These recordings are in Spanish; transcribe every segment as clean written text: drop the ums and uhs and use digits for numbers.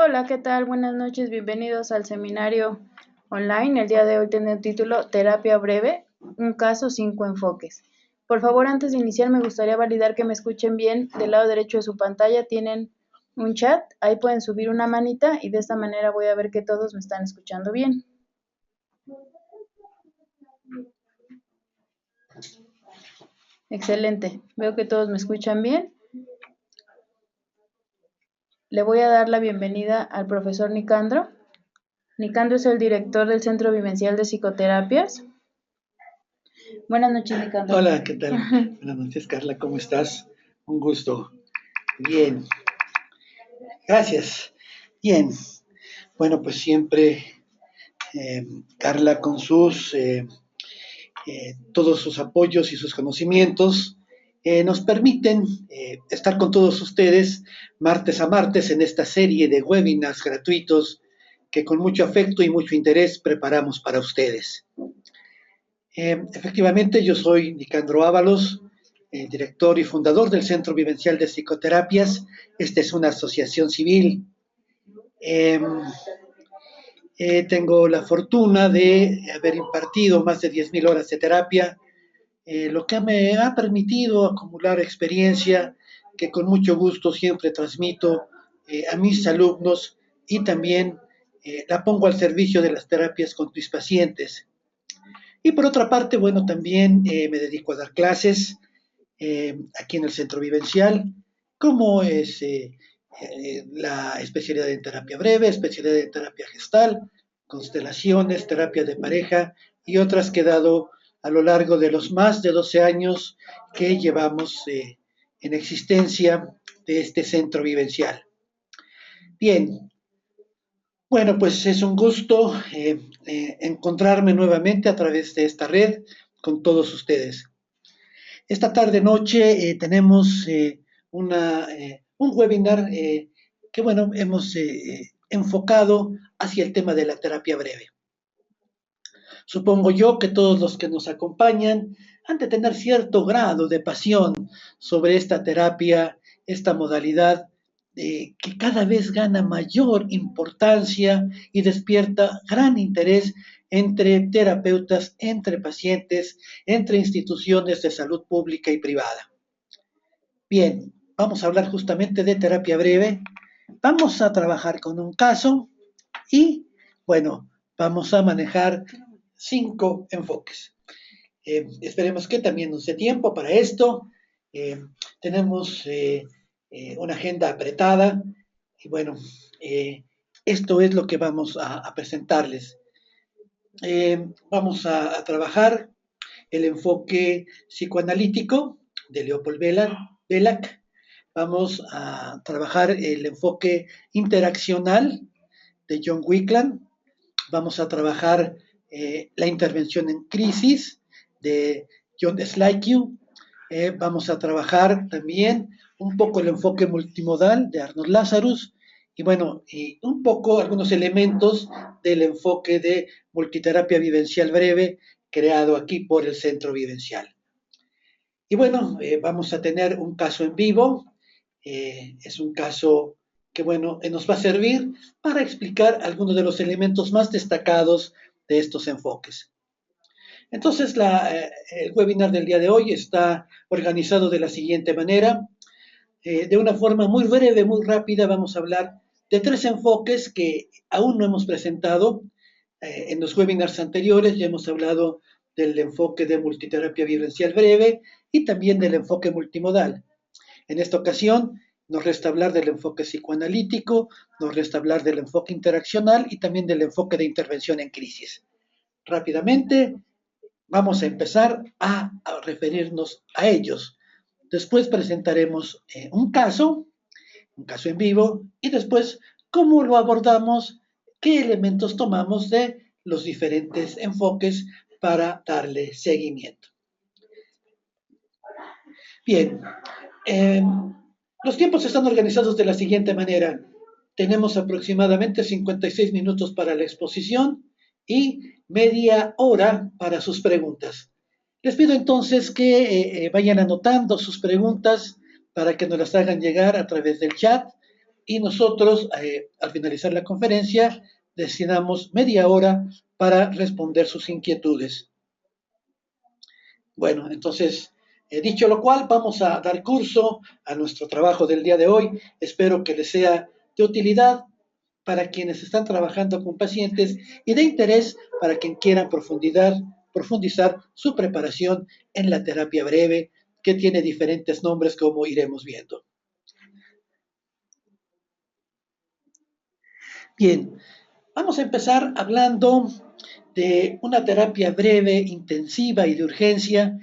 Hola, ¿qué tal? Buenas noches, bienvenidos al seminario online. El día de hoy tiene el título Terapia breve, un caso, cinco enfoques. Por favor, antes de iniciar, me gustaría validar que me escuchen bien. Del lado derecho de su pantalla tienen un chat, ahí pueden subir una manita y de esta manera voy a ver que todos me están escuchando bien. Excelente, veo que todos me escuchan bien. Le voy a dar la bienvenida al profesor Nicandro. Nicandro es el director del Centro Vivencial de Psicoterapias. Buenas noches, Nicandro. Hola, ¿qué tal? Buenas noches, Carla, ¿cómo estás? Un gusto. Bien, gracias. Bien, bueno, pues siempre Carla con todos sus apoyos y sus conocimientos nos permiten estar con todos ustedes martes a martes en esta serie de webinars gratuitos que con mucho afecto y mucho interés preparamos para ustedes. Efectivamente, yo soy Nicandro Ábalos, director y fundador del Centro Vivencial de Psicoterapias. Esta es una asociación civil. Eh, Tengo la fortuna de haber impartido más de 10.000 horas de terapia, lo que me ha permitido acumular experiencia que con mucho gusto siempre transmito a mis alumnos y también la pongo al servicio de las terapias con mis pacientes. Y por otra parte, bueno, también me dedico a dar clases aquí en el centro vivencial, como es la especialidad en terapia breve, especialidad en terapia gestal, constelaciones, terapia de pareja y otras que he dado a lo largo de los más de 12 años que llevamos en existencia de este centro vivencial. Bien, bueno, pues es un gusto encontrarme nuevamente a través de esta red con todos ustedes. Esta tarde noche tenemos un webinar que, bueno, hemos enfocado hacia el tema de la terapia breve. Supongo yo que todos los que nos acompañan han de tener cierto grado de pasión sobre esta terapia, esta modalidad que cada vez gana mayor importancia y despierta gran interés entre terapeutas, entre pacientes, entre instituciones de salud pública y privada. Bien, vamos a hablar justamente de terapia breve. Vamos a trabajar con un caso y, bueno, vamos a manejar 5 enfoques. Esperemos que también nos dé tiempo para esto. Eh, Tenemos una agenda apretada y, bueno, esto es lo que vamos a presentarles. Vamos a trabajar el enfoque psicoanalítico de Leopold Belak. Vamos a trabajar el enfoque interaccional de John Wickland. Vamos a trabajar la intervención en crisis de John Slykew. Vamos a trabajar también un poco el enfoque multimodal de Arnold Lazarus y, bueno, y un poco algunos elementos del enfoque de multiterapia vivencial breve creado aquí por el Centro Vivencial. Y, bueno, vamos a tener un caso en vivo. Es un caso que, bueno, nos va a servir para explicar algunos de los elementos más destacados de estos enfoques. Entonces, el webinar del día de hoy está organizado de la siguiente manera. De una forma muy breve, muy rápida, vamos a hablar de 3 enfoques que aún no hemos presentado. En los webinars anteriores ya hemos hablado del enfoque de multiterapia vivencial breve y también del enfoque multimodal. En esta ocasión nos resta hablar del enfoque psicoanalítico, nos resta hablar del enfoque interaccional y también del enfoque de intervención en crisis. Rápidamente vamos a empezar a referirnos a ellos. Después presentaremos un caso en vivo, y después cómo lo abordamos, qué elementos tomamos de los diferentes enfoques para darle seguimiento. Bien, los tiempos están organizados de la siguiente manera. Tenemos aproximadamente 56 minutos para la exposición y media hora para sus preguntas. Les pido entonces que vayan anotando sus preguntas para que nos las hagan llegar a través del chat y nosotros, al finalizar la conferencia, destinamos media hora para responder sus inquietudes. Bueno, entonces, dicho lo cual, vamos a dar curso a nuestro trabajo del día de hoy. Espero que les sea de utilidad para quienes están trabajando con pacientes y de interés para quien quiera profundizar su preparación en la terapia breve, que tiene diferentes nombres como iremos viendo. Bien, vamos a empezar hablando de una terapia breve, intensiva y de urgencia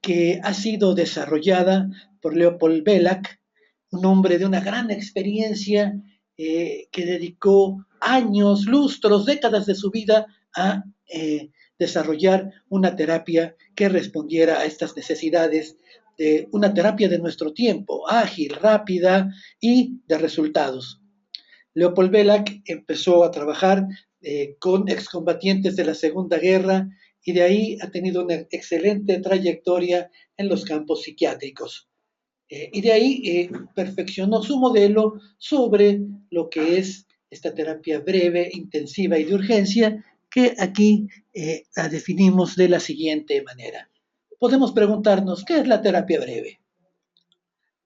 que ha sido desarrollada por Leopold Belak, un hombre de una gran experiencia que dedicó años, lustros, décadas de su vida a desarrollar una terapia que respondiera a estas necesidades de una terapia de nuestro tiempo, ágil, rápida y de resultados. Leopold Belak empezó a trabajar con excombatientes de la Segunda Guerra y de ahí ha tenido una excelente trayectoria en los campos psiquiátricos. Y de ahí perfeccionó su modelo sobre lo que es esta terapia breve, intensiva y de urgencia, que aquí la definimos de la siguiente manera. Podemos preguntarnos, ¿qué es la terapia breve?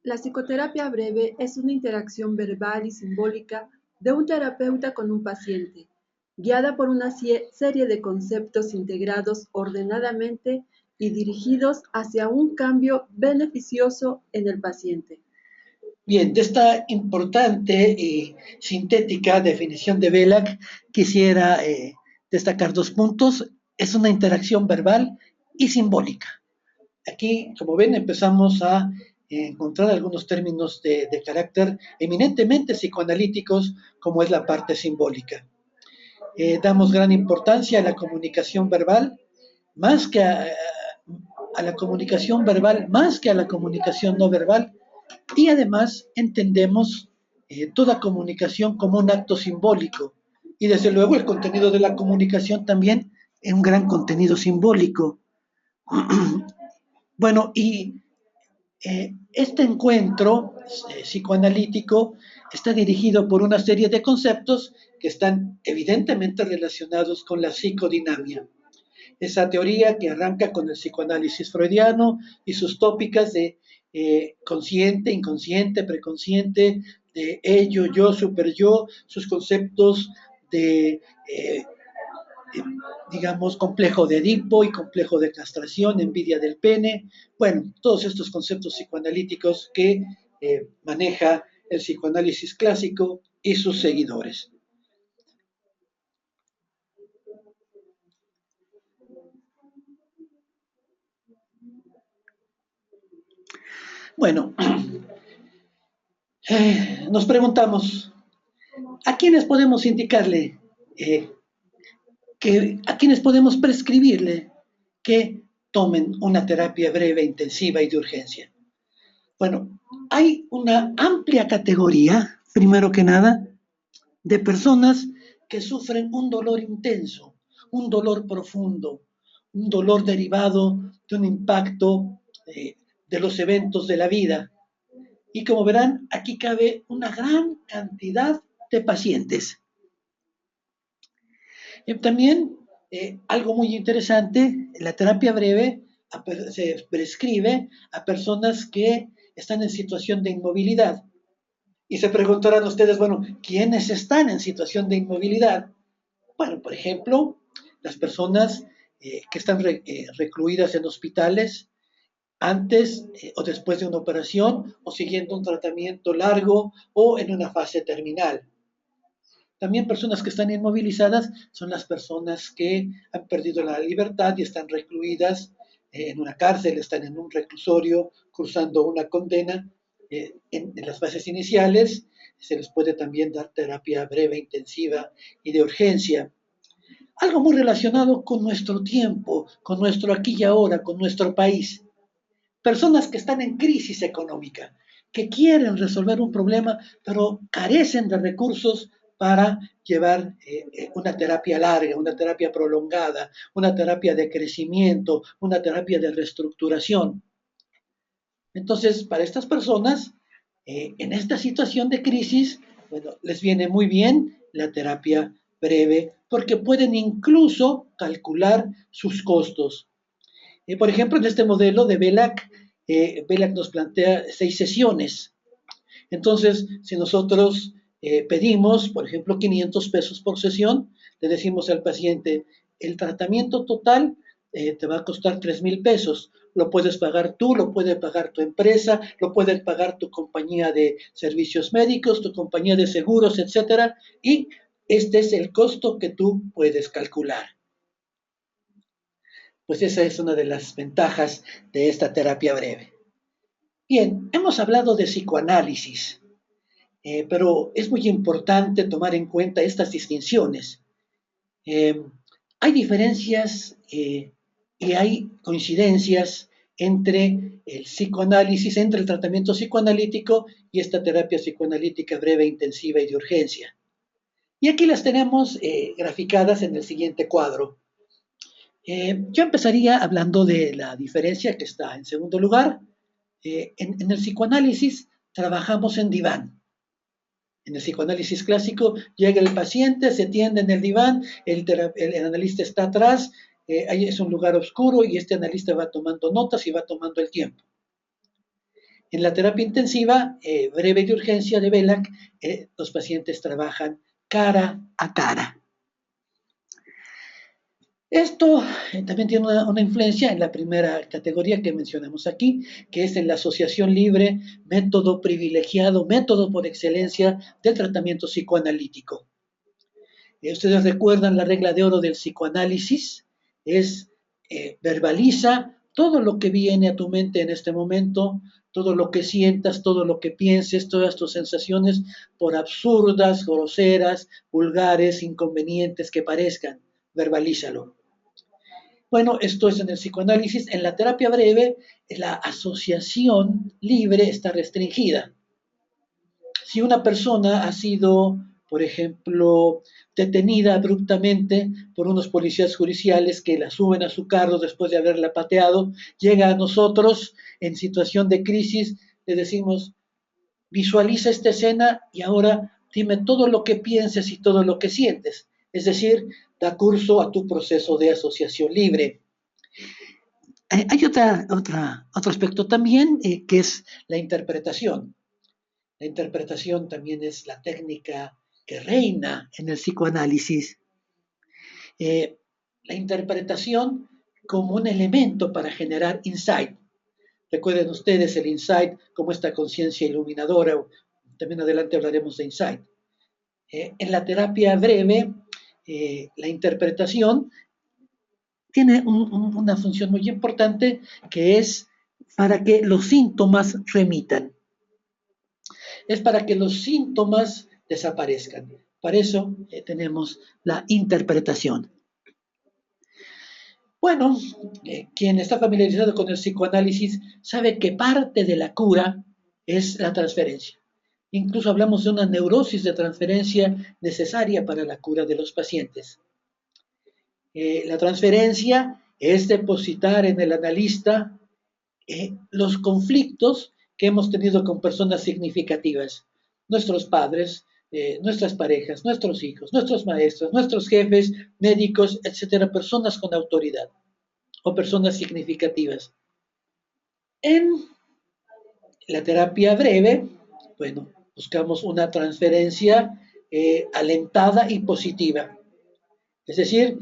La psicoterapia breve es una interacción verbal y simbólica de un terapeuta con un paciente, guiada por una serie de conceptos integrados ordenadamente y dirigidos hacia un cambio beneficioso en el paciente. Bien, de esta importante y sintética definición de Belak, quisiera destacar 2 puntos. Es una interacción verbal y simbólica. Aquí, como ven, empezamos a encontrar algunos términos de carácter eminentemente psicoanalíticos, como es la parte simbólica. Damos gran importancia a la comunicación verbal, más que a la comunicación verbal, más que a la comunicación no verbal, y además entendemos toda comunicación como un acto simbólico. Y desde luego el contenido de la comunicación también es un gran contenido simbólico. Bueno, y este encuentro psicoanalítico está dirigido por una serie de conceptos que están evidentemente relacionados con la psicodinamia. Esa teoría que arranca con el psicoanálisis freudiano y sus tópicas de consciente, inconsciente, preconsciente, de ello, yo, super yo, sus conceptos de digamos, complejo de Edipo y complejo de castración, envidia del pene. Bueno, todos estos conceptos psicoanalíticos que maneja el psicoanálisis clásico y sus seguidores. Bueno, nos preguntamos, ¿a quiénes podemos indicarle a quienes podemos prescribirle que tomen una terapia breve, intensiva y de urgencia? Bueno, hay una amplia categoría, primero que nada, de personas que sufren un dolor intenso, un dolor profundo, un dolor derivado de un impacto de los eventos de la vida. Y como verán, aquí cabe una gran cantidad de pacientes. También algo muy interesante, la terapia breve se prescribe a personas que están en situación de inmovilidad. Y se preguntarán ustedes, bueno, ¿quiénes están en situación de inmovilidad? Bueno, por ejemplo, las personas que están recluidas en hospitales antes o después de una operación o siguiendo un tratamiento largo o en una fase terminal. También personas que están inmovilizadas son las personas que han perdido la libertad y están recluidas en una cárcel, están en un reclusorio cursando una condena. En las fases iniciales se les puede también dar terapia breve, intensiva y de urgencia. Algo muy relacionado con nuestro tiempo, con nuestro aquí y ahora, con nuestro país. Personas que están en crisis económica, que quieren resolver un problema, pero carecen de recursos para llevar una terapia larga, una terapia prolongada, una terapia de crecimiento, una terapia de reestructuración. Entonces, para estas personas, en esta situación de crisis, bueno, les viene muy bien la terapia breve porque pueden incluso calcular sus costos. Por ejemplo, en este modelo de Belac, Belac nos plantea 6 sesiones. Entonces, si nosotros pedimos, por ejemplo, 500 pesos por sesión, le decimos al paciente, el tratamiento total te va a costar 3,000 pesos. Lo puedes pagar tú, lo puede pagar tu empresa, lo puede pagar tu compañía de servicios médicos, tu compañía de seguros, etcétera. Y este es el costo que tú puedes calcular. Pues esa es una de las ventajas de esta terapia breve. Bien, hemos hablado de psicoanálisis, pero es muy importante tomar en cuenta estas distinciones. Eh, Hay diferencias y hay coincidencias entre el psicoanálisis, entre el tratamiento psicoanalítico y esta terapia psicoanalítica breve, intensiva y de urgencia. Y aquí las tenemos graficadas en el siguiente cuadro. Yo empezaría hablando de la diferencia que está en segundo lugar. En el psicoanálisis trabajamos en diván. En el psicoanálisis clásico llega el paciente, se tiende en el diván, el analista está atrás, ahí es un lugar oscuro y este analista va tomando notas y va tomando el tiempo. En la terapia intensiva, breve de urgencia de Belac, los pacientes trabajan cara a cara. Esto también tiene una influencia en la primera categoría que mencionamos aquí, que es en la asociación libre, método privilegiado, método por excelencia del tratamiento psicoanalítico. Ustedes recuerdan la regla de oro del psicoanálisis, es verbaliza todo lo que viene a tu mente en este momento, todo lo que sientas, todo lo que pienses, todas tus sensaciones, por absurdas, groseras, vulgares, inconvenientes que parezcan, verbalízalo. Bueno, esto es en el psicoanálisis. En la terapia breve, la asociación libre está restringida. Si una persona ha sido, por ejemplo, detenida abruptamente por unos policías judiciales que la suben a su carro después de haberla pateado, llega a nosotros en situación de crisis, le decimos, visualiza esta escena y ahora dime todo lo que pienses y todo lo que sientes. Es decir, da curso a tu proceso de asociación libre. Hay otro aspecto también que es la interpretación. La interpretación también es la técnica que reina en el psicoanálisis. La interpretación como un elemento para generar insight. Recuerden ustedes el insight como esta conciencia iluminadora. También adelante hablaremos de insight. En la terapia breve, la interpretación tiene una función muy importante que es para que los síntomas remitan. Es para que los síntomas desaparezcan. Para eso tenemos la interpretación. Bueno, quien está familiarizado con el psicoanálisis sabe que parte de la cura es la transferencia. Incluso hablamos de una neurosis de transferencia necesaria para la cura de los pacientes. La transferencia es depositar en el analista los conflictos que hemos tenido con personas significativas, nuestros padres, nuestras parejas, nuestros hijos, nuestros maestros, nuestros jefes, médicos, etcétera, personas con autoridad o personas significativas. En la terapia breve, bueno, buscamos una transferencia alentada y positiva. Es decir,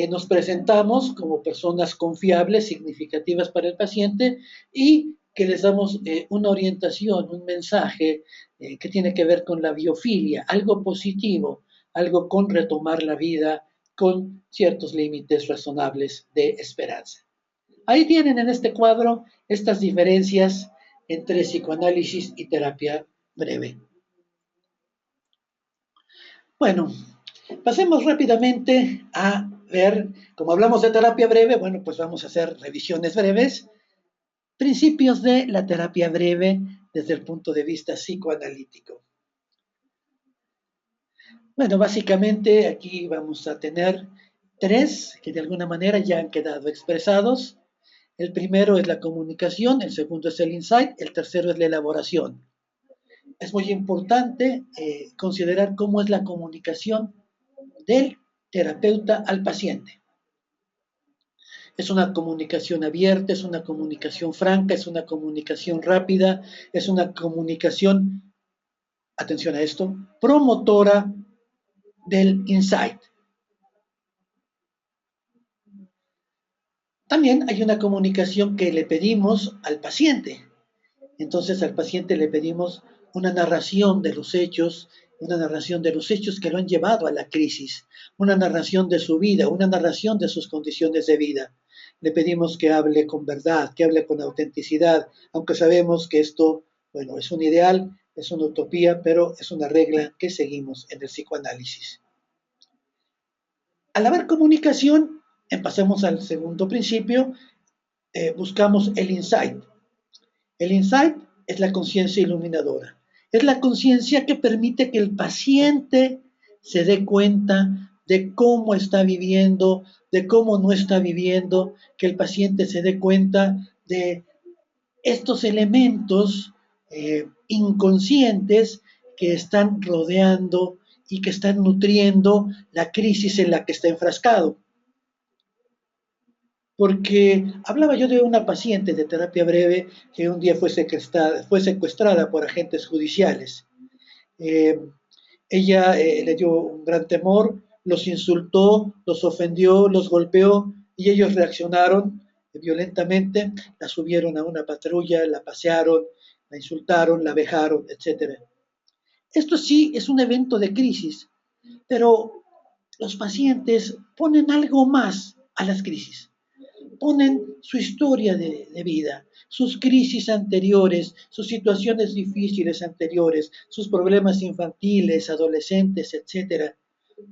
nos presentamos como personas confiables, significativas para el paciente y que les damos una orientación, un mensaje que tiene que ver con la biofilia, algo positivo, algo con retomar la vida con ciertos límites razonables de esperanza. Ahí tienen en este cuadro estas diferencias entre psicoanálisis y terapia breve. Bueno, pasemos rápidamente a ver, como hablamos de terapia breve, bueno, pues vamos a hacer revisiones breves. Principios de la terapia breve desde el punto de vista psicoanalítico. Bueno, básicamente aquí vamos a tener 3 que de alguna manera ya han quedado expresados. El primero es la comunicación, el segundo es el insight, el tercero es la elaboración. es muy importante considerar cómo es la comunicación del terapeuta al paciente. Es una comunicación abierta, es una comunicación franca, es una comunicación rápida, es una comunicación, atención a esto, promotora del insight. También hay una comunicación que le pedimos al paciente. Entonces al paciente le pedimos una narración de los hechos, una narración de los hechos que lo han llevado a la crisis, una narración de su vida, una narración de sus condiciones de vida. Le pedimos que hable con verdad, que hable con autenticidad, aunque sabemos que esto, bueno, es un ideal, es una utopía, pero es una regla que seguimos en el psicoanálisis. Al haber comunicación, pasamos al segundo principio, buscamos el insight. El insight es la conciencia iluminadora. Es la conciencia que permite que el paciente se dé cuenta de cómo está viviendo, de cómo no está viviendo, que el paciente se dé cuenta de estos elementos inconscientes que están rodeando y que están nutriendo la crisis en la que está enfrascado. Porque hablaba yo de una paciente de terapia breve que un día fue secuestrada por agentes judiciales. Eh, ella le dio un gran temor, los insultó, los ofendió, los golpeó y ellos reaccionaron violentamente, la subieron a una patrulla, la pasearon, la insultaron, la vejaron, etc. Esto sí es un evento de crisis, pero los pacientes ponen algo más a las crisis. Ponen su historia de vida, sus crisis anteriores, sus situaciones difíciles anteriores, sus problemas infantiles, adolescentes, etcétera.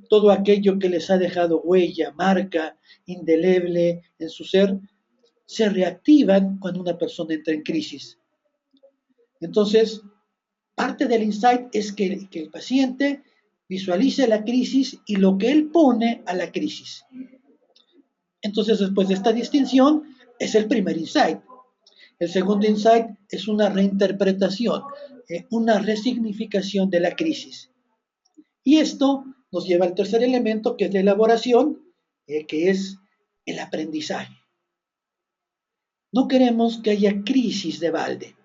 Todo aquello que les ha dejado huella, marca indeleble en su ser, se reactivan cuando una persona entra en crisis. Entonces, parte del insight es que el paciente visualice la crisis y lo que él pone a la crisis. Entonces, después de esta distinción, es el primer insight. El segundo insight es una reinterpretación, una resignificación de la crisis. Y esto nos lleva al tercer elemento, que es la elaboración, que es el aprendizaje. No queremos que haya crisis de balde.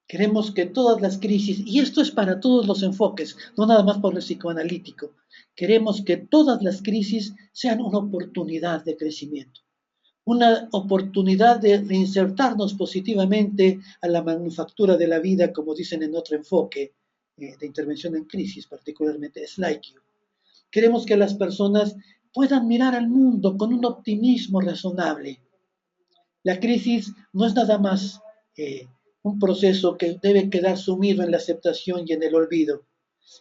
Queremos que todas las crisis, y esto es para todos los enfoques, no nada más por el psicoanalítico, queremos que todas las crisis sean una oportunidad de crecimiento, una oportunidad de reinsertarnos positivamente a la manufactura de la vida, como dicen en otro enfoque de intervención en crisis, particularmente Slaikio. Queremos que las personas puedan mirar al mundo con un optimismo razonable. La crisis no es nada más un proceso que debe quedar sumido en la aceptación y en el olvido.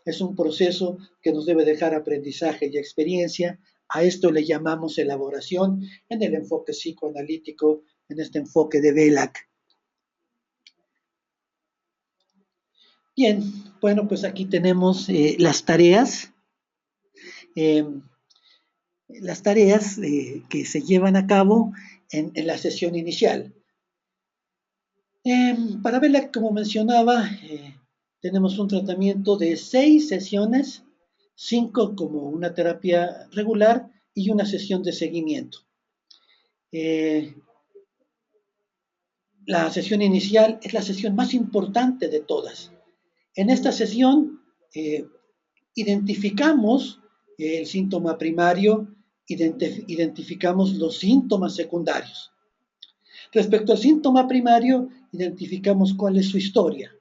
Es un proceso que nos debe dejar aprendizaje y experiencia. A esto le llamamos elaboración en el enfoque psicoanalítico, en este enfoque de Belak. Bien, bueno, pues aquí tenemos las tareas. Las tareas que se llevan a cabo en la sesión inicial. Para verla, como mencionaba, tenemos un tratamiento de 6 sesiones, 5 como una terapia regular y una sesión de seguimiento. La sesión inicial es la sesión más importante de todas. En esta sesión identificamos el síntoma primario, identificamos los síntomas secundarios. Respecto al síntoma primario, identificamos cuál es su historia.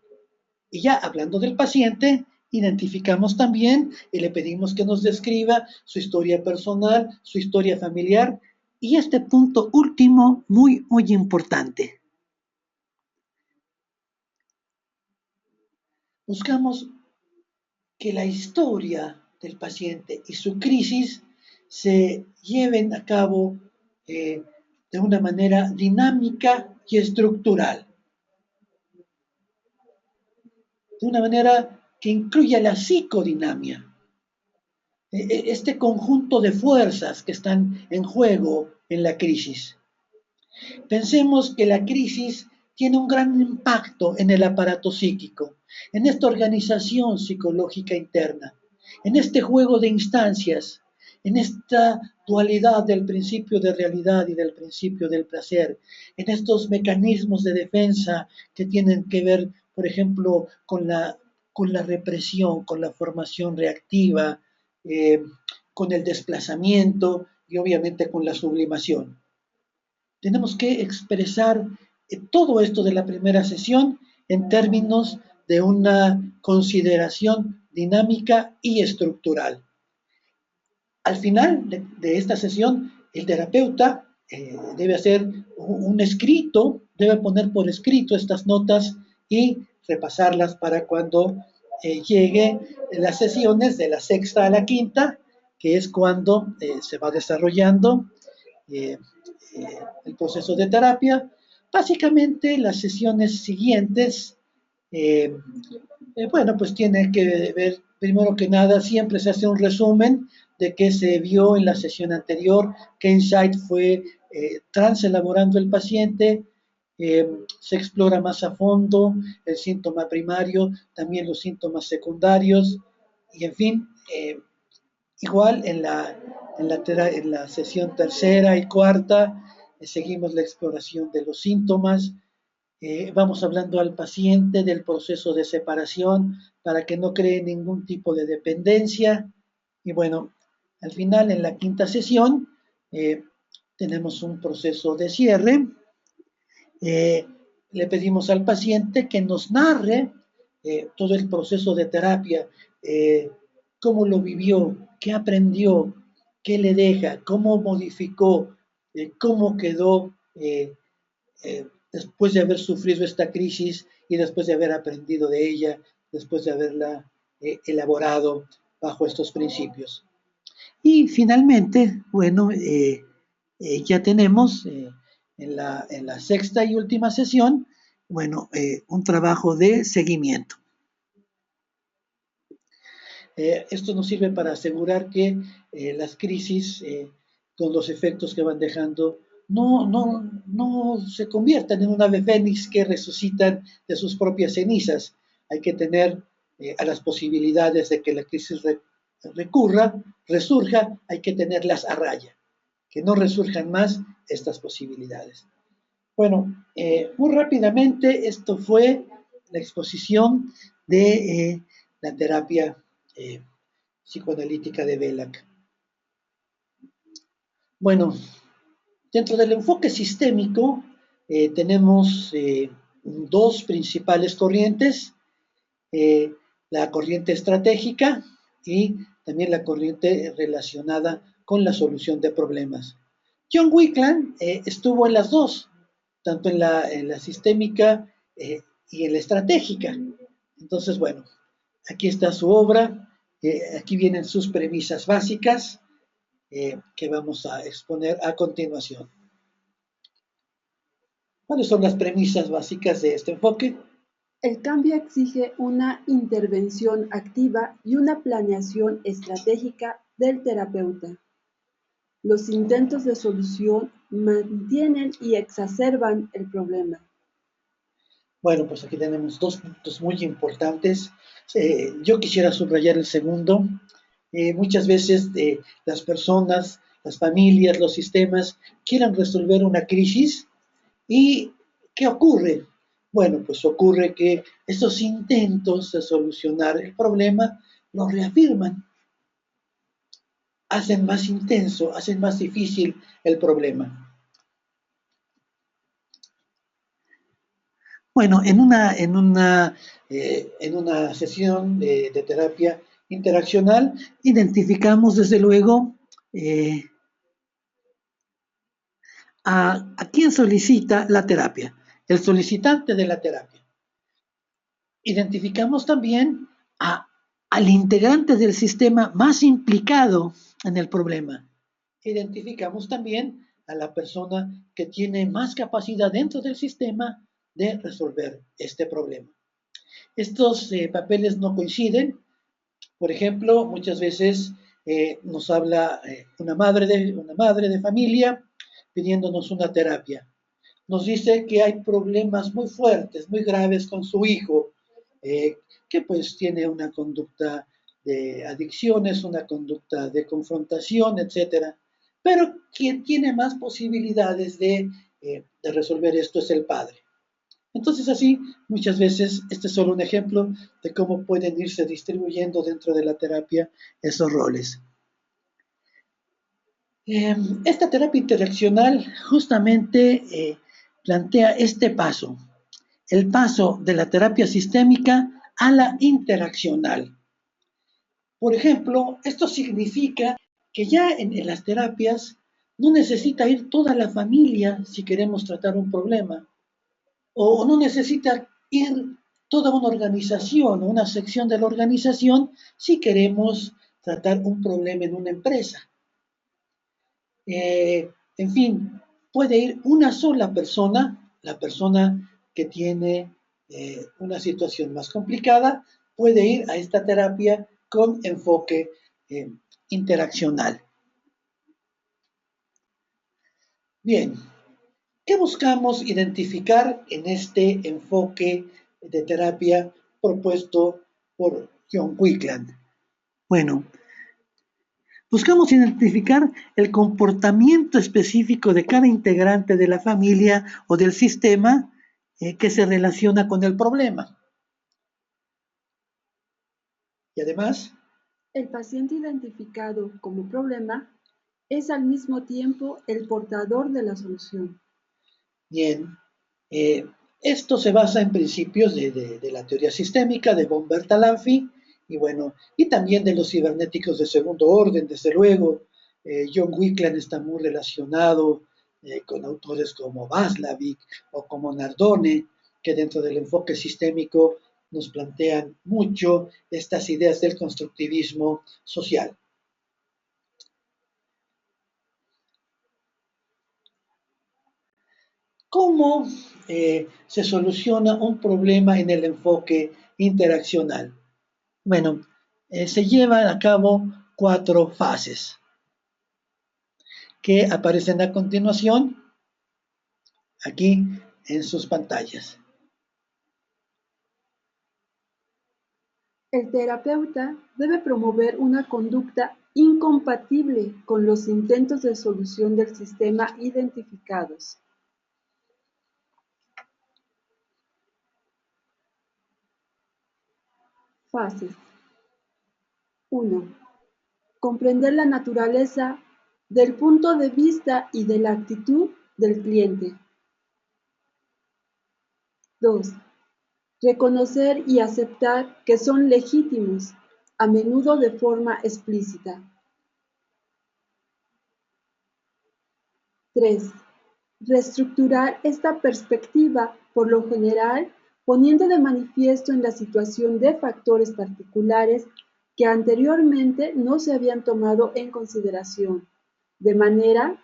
Y ya hablando del paciente, identificamos también y le pedimos que nos describa su historia personal, su historia familiar y este punto último, muy, muy importante. Buscamos que la historia del paciente y su crisis se lleven a cabo de una manera dinámica y estructural. De una manera que incluya la psicodinamia. Este conjunto de fuerzas que están en juego en la crisis. Pensemos que la crisis tiene un gran impacto en el aparato psíquico. en esta organización psicológica interna, en este juego de instancias, en esta dualidad del principio de realidad y del principio del placer, en estos mecanismos de defensa que tienen que ver, por ejemplo, con la represión, con la formación reactiva, eh, con el desplazamiento y obviamente con la sublimación. Tenemos que expresar todo esto de la primera sesión en términos de una consideración dinámica y estructural. Al final de esta sesión, el terapeuta debe hacer un escrito, debe poner por escrito estas notas y repasarlas para cuando llegue las sesiones de la sexta a la quinta, que es cuando se va desarrollando eh, el proceso de terapia. Básicamente, las sesiones siguientes, eh, bueno, pues tiene que ver, primero que nada, siempre se hace un resumen de qué se vio en la sesión anterior, qué insight fue transelaborando el paciente, se explora más a fondo el síntoma primario, también los síntomas secundarios, y en fin, igual en la sesión tercera y cuarta, seguimos la exploración de los síntomas, vamos hablando al paciente del proceso de separación para que no cree ningún tipo de dependencia. Y bueno, al final, en la quinta sesión, eh, tenemos un proceso de cierre. Le pedimos al paciente que nos narre todo el proceso de terapia, cómo lo vivió, qué aprendió, qué le deja, cómo modificó, cómo quedó después de haber sufrido esta crisis y después de haber aprendido de ella, después de haberla elaborado bajo estos principios. Y finalmente, bueno, ya tenemos en la sexta y última sesión, bueno, un trabajo de seguimiento. Esto nos sirve para asegurar que las crisis, con los efectos que van dejando, no se conviertan en un ave fénix que resucitan de sus propias cenizas. Hay que tener a las posibilidades de que la crisis resurja, hay que tenerlas a raya, que no resurjan más estas posibilidades. Bueno, muy rápidamente, esto fue la exposición de la terapia psicoanalítica de Belak. Bueno, dentro del enfoque sistémico tenemos dos principales corrientes, la corriente estratégica y también la corriente relacionada con la solución de problemas. John Wickland estuvo en las dos, tanto en la sistémica y en la estratégica. Entonces, bueno, aquí está su obra, aquí vienen sus premisas básicas que vamos a exponer a continuación. ¿Cuáles son las premisas básicas de este enfoque? El cambio exige una intervención activa y una planeación estratégica del terapeuta. Los intentos de solución mantienen y exacerban el problema. Bueno, pues aquí tenemos dos puntos muy importantes. Yo quisiera subrayar el segundo. Muchas veces las personas, las familias, los sistemas quieren resolver una crisis y ¿qué ocurre? Bueno, pues ocurre que estos intentos de solucionar el problema lo reafirman, hacen más intenso, hacen más difícil el problema. Bueno, en una sesión de terapia interaccional identificamos desde luego a quién solicita la terapia, el solicitante de la terapia. Identificamos también al integrante del sistema más implicado en el problema. Identificamos también a la persona que tiene más capacidad dentro del sistema de resolver este problema. Estos papeles no coinciden. Por ejemplo, muchas veces nos habla una madre de familia pidiéndonos una terapia. Nos dice que hay problemas muy fuertes, muy graves con su hijo, que pues tiene una conducta de adicciones, una conducta de confrontación, etcétera. Pero quien tiene más posibilidades de resolver esto es el padre. Entonces así, muchas veces, este es solo un ejemplo de cómo pueden irse distribuyendo dentro de la terapia esos roles. Esta terapia interaccional justamente plantea este paso, el paso de la terapia sistémica a la interaccional. Por ejemplo, esto significa que ya en las terapias no necesita ir toda la familia si queremos tratar un problema, o no necesita ir toda una organización o una sección de la organización si queremos tratar un problema en una empresa. En fin, puede ir una sola persona, la persona que tiene una situación más complicada, puede ir a esta terapia con enfoque interaccional. Bien, ¿qué buscamos identificar en este enfoque de terapia propuesto por John Wickland? Bueno, buscamos identificar el comportamiento específico de cada integrante de la familia o del sistema que se relaciona con el problema. Y además, el paciente identificado como problema es al mismo tiempo el portador de la solución. Bien, esto se basa en principios de la teoría sistémica de von Bertalanffy y bueno, y también de los cibernéticos de segundo orden, desde luego. John Wickland está muy relacionado con autores como Václavic o como Nardone, que dentro del enfoque sistémico nos plantean mucho estas ideas del constructivismo social. ¿Cómo se soluciona un problema en el enfoque interaccional? Bueno, se llevan a cabo 4 fases que aparecen a continuación aquí en sus pantallas. El terapeuta debe promover una conducta incompatible con los intentos de solución del sistema identificados. Fases. 1. Comprender la naturaleza del punto de vista y de la actitud del cliente. 2. Reconocer y aceptar que son legítimos, a menudo de forma explícita. 3. Reestructurar esta perspectiva, por lo general, poniendo de manifiesto en la situación de factores particulares que anteriormente no se habían tomado en consideración, de manera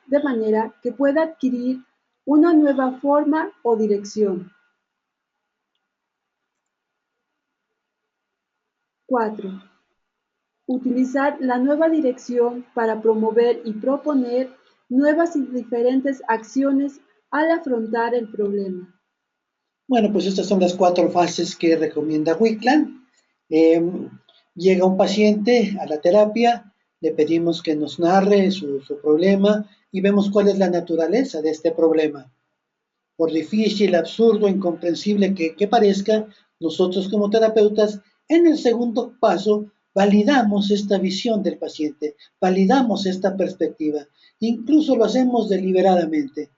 que pueda adquirir una nueva forma o dirección. 4. Utilizar la nueva dirección para promover y proponer nuevas y diferentes acciones al afrontar el problema. Bueno, pues estas son las 4 fases que recomienda Wickland. Llega un paciente a la terapia, le pedimos que nos narre su problema y vemos cuál es la naturaleza de este problema. Por difícil, absurdo, incomprensible que parezca, nosotros como terapeutas, en el segundo paso, validamos esta visión del paciente, validamos esta perspectiva, incluso lo hacemos deliberadamente.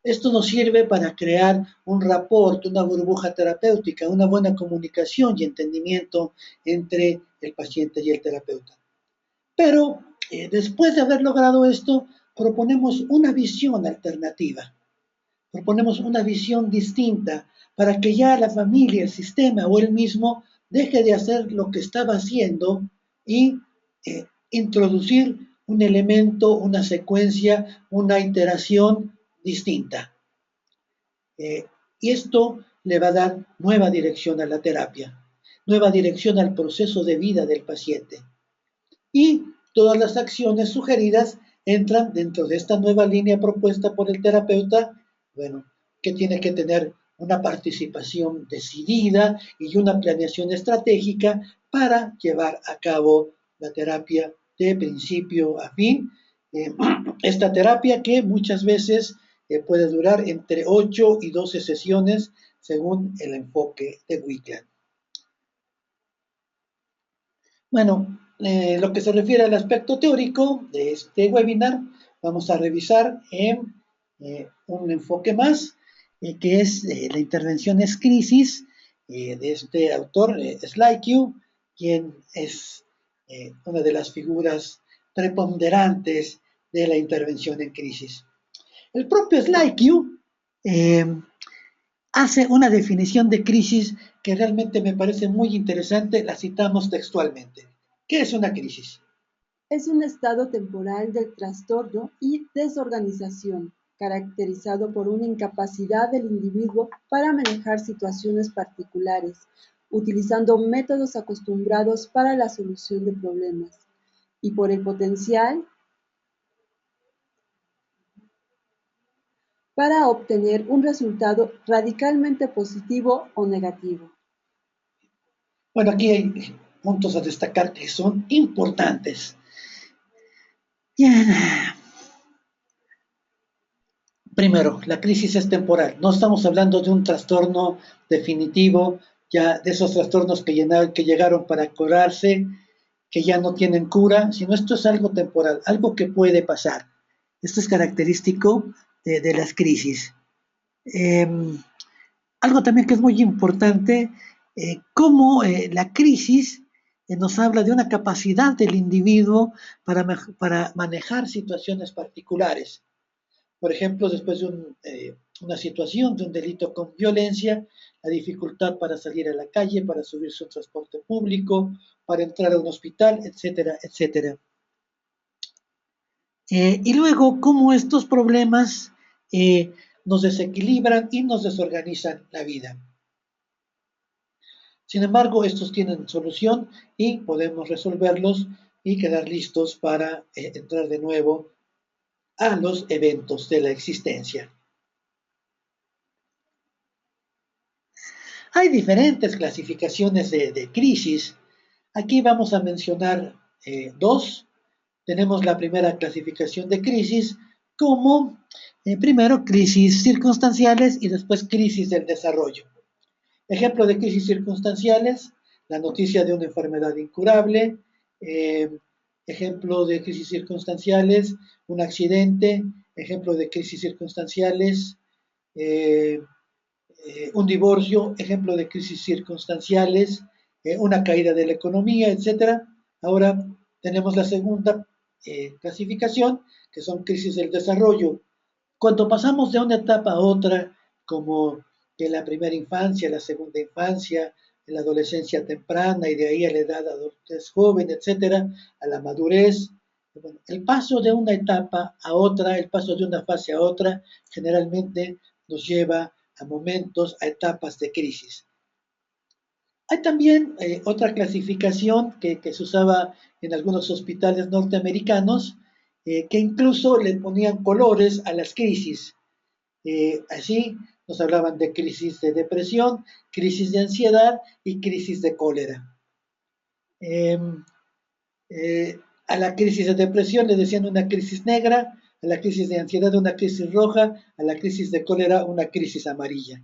Esto nos sirve para crear un rapport, una burbuja terapéutica, una buena comunicación y entendimiento entre el paciente y el terapeuta. Pero después de haber logrado esto, proponemos una visión alternativa. Proponemos una visión distinta para que ya la familia, el sistema o él mismo deje de hacer lo que estaba haciendo y introducir un elemento, una secuencia, una iteración distinta. Y esto le va a dar nueva dirección a la terapia, nueva dirección al proceso de vida del paciente. Y todas las acciones sugeridas entran dentro de esta nueva línea propuesta por el terapeuta, bueno, que tiene que tener una participación decidida y una planeación estratégica para llevar a cabo la terapia de principio a fin. Esta terapia que muchas veces puede durar entre 8 y 12 sesiones según el enfoque de Wicklund. Bueno, lo que se refiere al aspecto teórico de este webinar, vamos a revisar un enfoque más, que es la intervención es crisis, de este autor, Slykew, quien es una de las figuras preponderantes de la intervención en crisis. El propio Slykew hace una definición de crisis que realmente me parece muy interesante, la citamos textualmente. ¿Qué es una crisis? Es un estado temporal del trastorno y desorganización, caracterizado por una incapacidad del individuo para manejar situaciones particulares, utilizando métodos acostumbrados para la solución de problemas, y por el potencial para obtener un resultado radicalmente positivo o negativo. Bueno, aquí hay puntos a destacar que son importantes. Bien. Primero, la crisis es temporal. No estamos hablando de un trastorno definitivo, ya de esos trastornos que llegaron para curarse, que ya no tienen cura, sino esto es algo temporal, algo que puede pasar. Esto es característico de las crisis. Algo también que es muy importante, cómo la crisis nos habla de una capacidad del individuo para manejar situaciones particulares. Por ejemplo, después de una situación de un delito con violencia, la dificultad para salir a la calle, para subirse a un transporte público, para entrar a un hospital, etcétera, etcétera. Y luego, cómo estos problemas nos desequilibran y nos desorganizan la vida. Sin embargo, estos tienen solución y podemos resolverlos y quedar listos para entrar de nuevo a los eventos de la existencia. Hay diferentes clasificaciones de crisis. Aquí vamos a mencionar dos. Tenemos la primera clasificación de crisis como, primero, crisis circunstanciales y después crisis del desarrollo. Ejemplo de crisis circunstanciales, la noticia de una enfermedad incurable. Ejemplo de crisis circunstanciales, un accidente. Ejemplo de crisis circunstanciales, un divorcio. Ejemplo de crisis circunstanciales, una caída de la economía, etc. Ahora tenemos la segunda clasificación, que son crisis del desarrollo. Cuando pasamos de una etapa a otra, como de la primera infancia, la segunda infancia, la adolescencia temprana y de ahí a la edad adultez joven, etcétera, a la madurez. Bueno, el paso de una etapa a otra, el paso de una fase a otra, generalmente nos lleva a momentos, a etapas de crisis. Hay también otra clasificación que se usaba en algunos hospitales norteamericanos, que incluso le ponían colores a las crisis. Así nos hablaban de crisis de depresión, crisis de ansiedad y crisis de cólera. A la crisis de depresión le decían una crisis negra, a la crisis de ansiedad una crisis roja, a la crisis de cólera una crisis amarilla.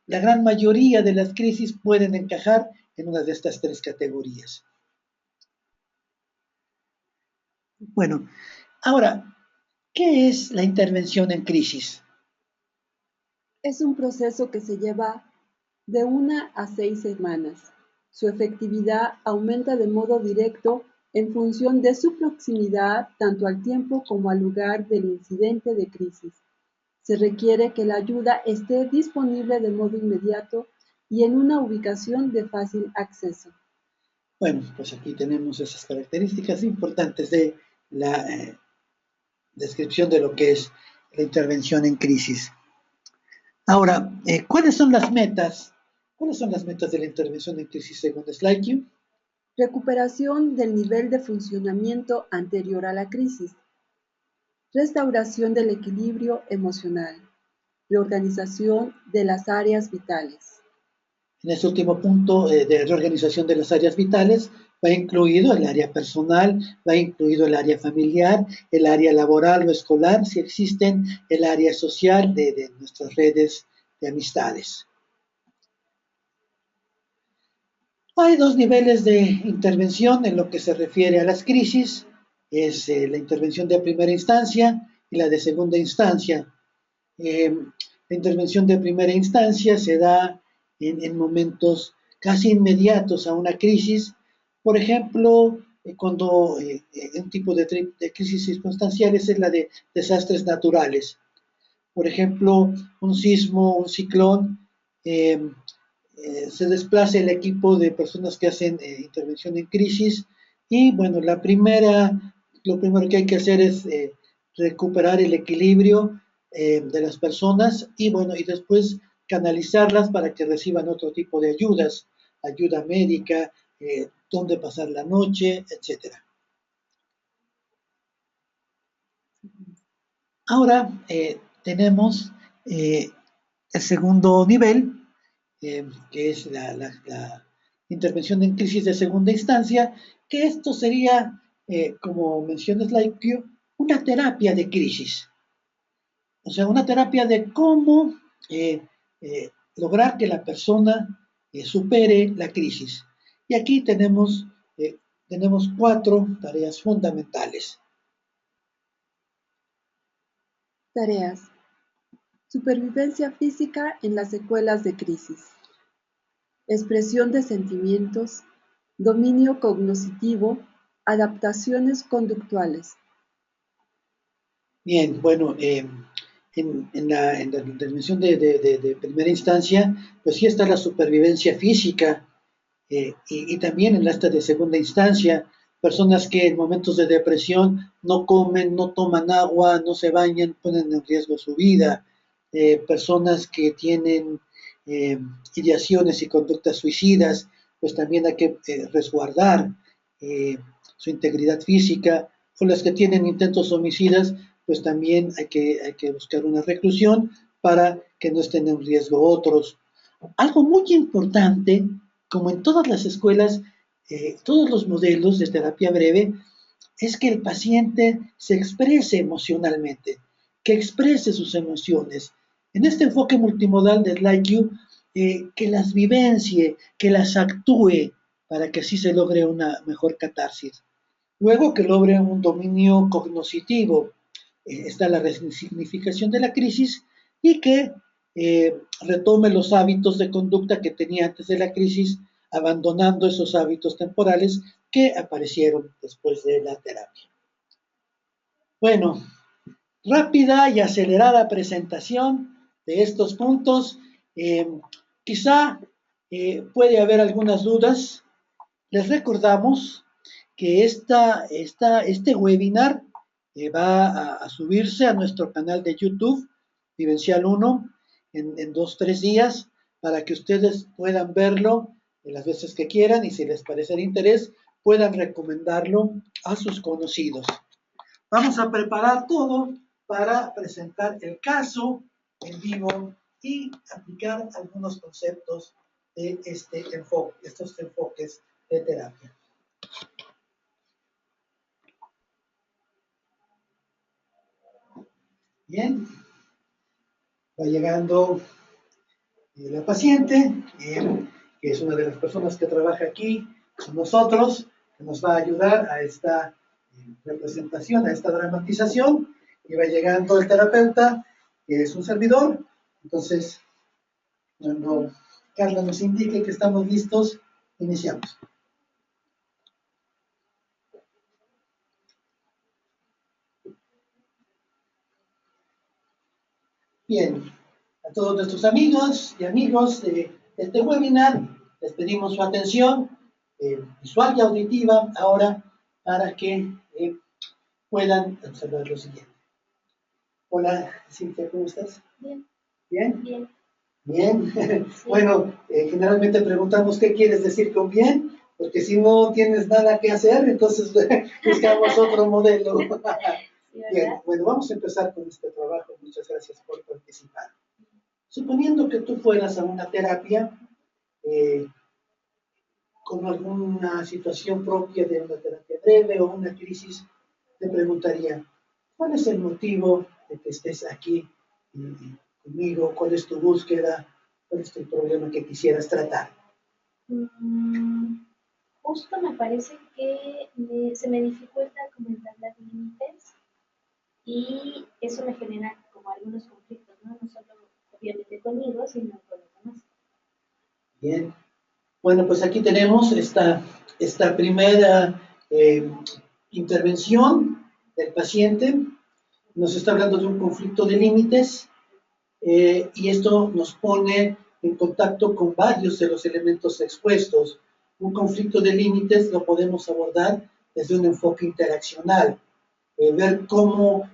La gran mayoría de las crisis pueden encajar en una de estas tres categorías. Bueno, ahora, ¿qué es la intervención en crisis? Es un proceso que se lleva de 1 a 6 semanas. Su efectividad aumenta de modo directo en función de su proximidad tanto al tiempo como al lugar del incidente de crisis. Se requiere que la ayuda esté disponible de modo inmediato y en una ubicación de fácil acceso. Bueno, pues aquí tenemos esas características importantes de la descripción de lo que es la intervención en crisis. Ahora, ¿cuáles son las metas? ¿Cuáles son las metas de la intervención en crisis según Slykew? Recuperación del nivel de funcionamiento anterior a la crisis. Restauración del equilibrio emocional. reorganización de las áreas vitales. En este último punto de reorganización de las áreas vitales va incluido el área personal, va incluido el área familiar, el área laboral o escolar, si existen, el área social de nuestras redes de amistades. Hay dos niveles de intervención en lo que se refiere a las crisis, es la intervención de primera instancia y la de segunda instancia. La intervención de primera instancia se da en momentos casi inmediatos a una crisis, por ejemplo, cuando un tipo de crisis circunstanciales es la de desastres naturales. Por ejemplo, un sismo, un ciclón, se desplaza el equipo de personas que hacen intervención en crisis y bueno, lo primero que hay que hacer es recuperar el equilibrio de las personas y bueno, y después canalizarlas para que reciban otro tipo de ayudas, ayuda médica, dónde pasar la noche, etcétera. Ahora tenemos el segundo nivel, que es la intervención en crisis de segunda instancia, que esto sería, como menciona Slide, una terapia de crisis. O sea, una terapia de cómo lograr que la persona supere la crisis. Y aquí tenemos 4 tareas fundamentales. Tareas. Supervivencia física en las secuelas de crisis. Expresión de sentimientos, dominio cognoscitivo, adaptaciones conductuales. Bien, bueno, en la intervención de primera instancia, pues sí está la supervivencia física y también en la de segunda instancia, personas que en momentos de depresión no comen, no toman agua, no se bañan, ponen en riesgo su vida, personas que tienen ideaciones y conductas suicidas, pues también hay que resguardar su integridad física, o las que tienen intentos homicidas, pues también hay que buscar una reclusión para que no estén en riesgo otros. Algo muy importante, como en todas las escuelas, todos los modelos de terapia breve, es que el paciente se exprese emocionalmente, que exprese sus emociones. En este enfoque multimodal de SlideQ, que las vivencie, que las actúe para que así se logre una mejor catarsis. Luego que logre un dominio cognoscitivo, está la resignificación de la crisis y que retome los hábitos de conducta que tenía antes de la crisis, abandonando esos hábitos temporales que aparecieron después de la terapia. Bueno, rápida y acelerada presentación de estos puntos. Quizá puede haber algunas dudas. Les recordamos que este webinar va a subirse a nuestro canal de YouTube, Vivencial 1, en 2-3 días, para que ustedes puedan verlo las veces que quieran y si les parece de interés, puedan recomendarlo a sus conocidos. Vamos a preparar todo para presentar el caso en vivo y aplicar algunos conceptos de estos enfoques de terapia. Bien, va llegando la paciente, que es una de las personas que trabaja aquí con nosotros, que nos va a ayudar a esta representación, a esta dramatización, y va llegando el terapeuta, que es un servidor. Entonces, cuando Carla nos indique que estamos listos, iniciamos. Bien, a todos nuestros amigos y amigos de este webinar, les pedimos su atención visual y auditiva ahora para que puedan observar lo siguiente. Hola, Cintia, ¿cómo estás? Bien. ¿Bien? Bien. Bien. Sí. Bueno, generalmente preguntamos qué quieres decir con bien, porque si no tienes nada que hacer, entonces buscamos otro modelo. Sí, Bien, bueno, vamos a empezar con este trabajo. Muchas gracias por participar. Suponiendo que tú fueras a una terapia eh, con alguna situación propia de una terapia breve o una crisis, te preguntaría, ¿cuál es el motivo de que estés aquí conmigo? ¿Cuál es tu búsqueda? ¿Cuál es el problema que quisieras tratar? Mm, Justo me parece que se me dificulta como entablar límites y eso me genera como algunos conflictos, ¿no? No solo obviamente conmigo, sino con los demás. Bien. Bueno, pues aquí tenemos esta primera intervención del paciente. Nos está hablando de un conflicto de límites y esto nos pone en contacto con varios de los elementos expuestos. Un conflicto de límites lo podemos abordar desde un enfoque interaccional, ver cómo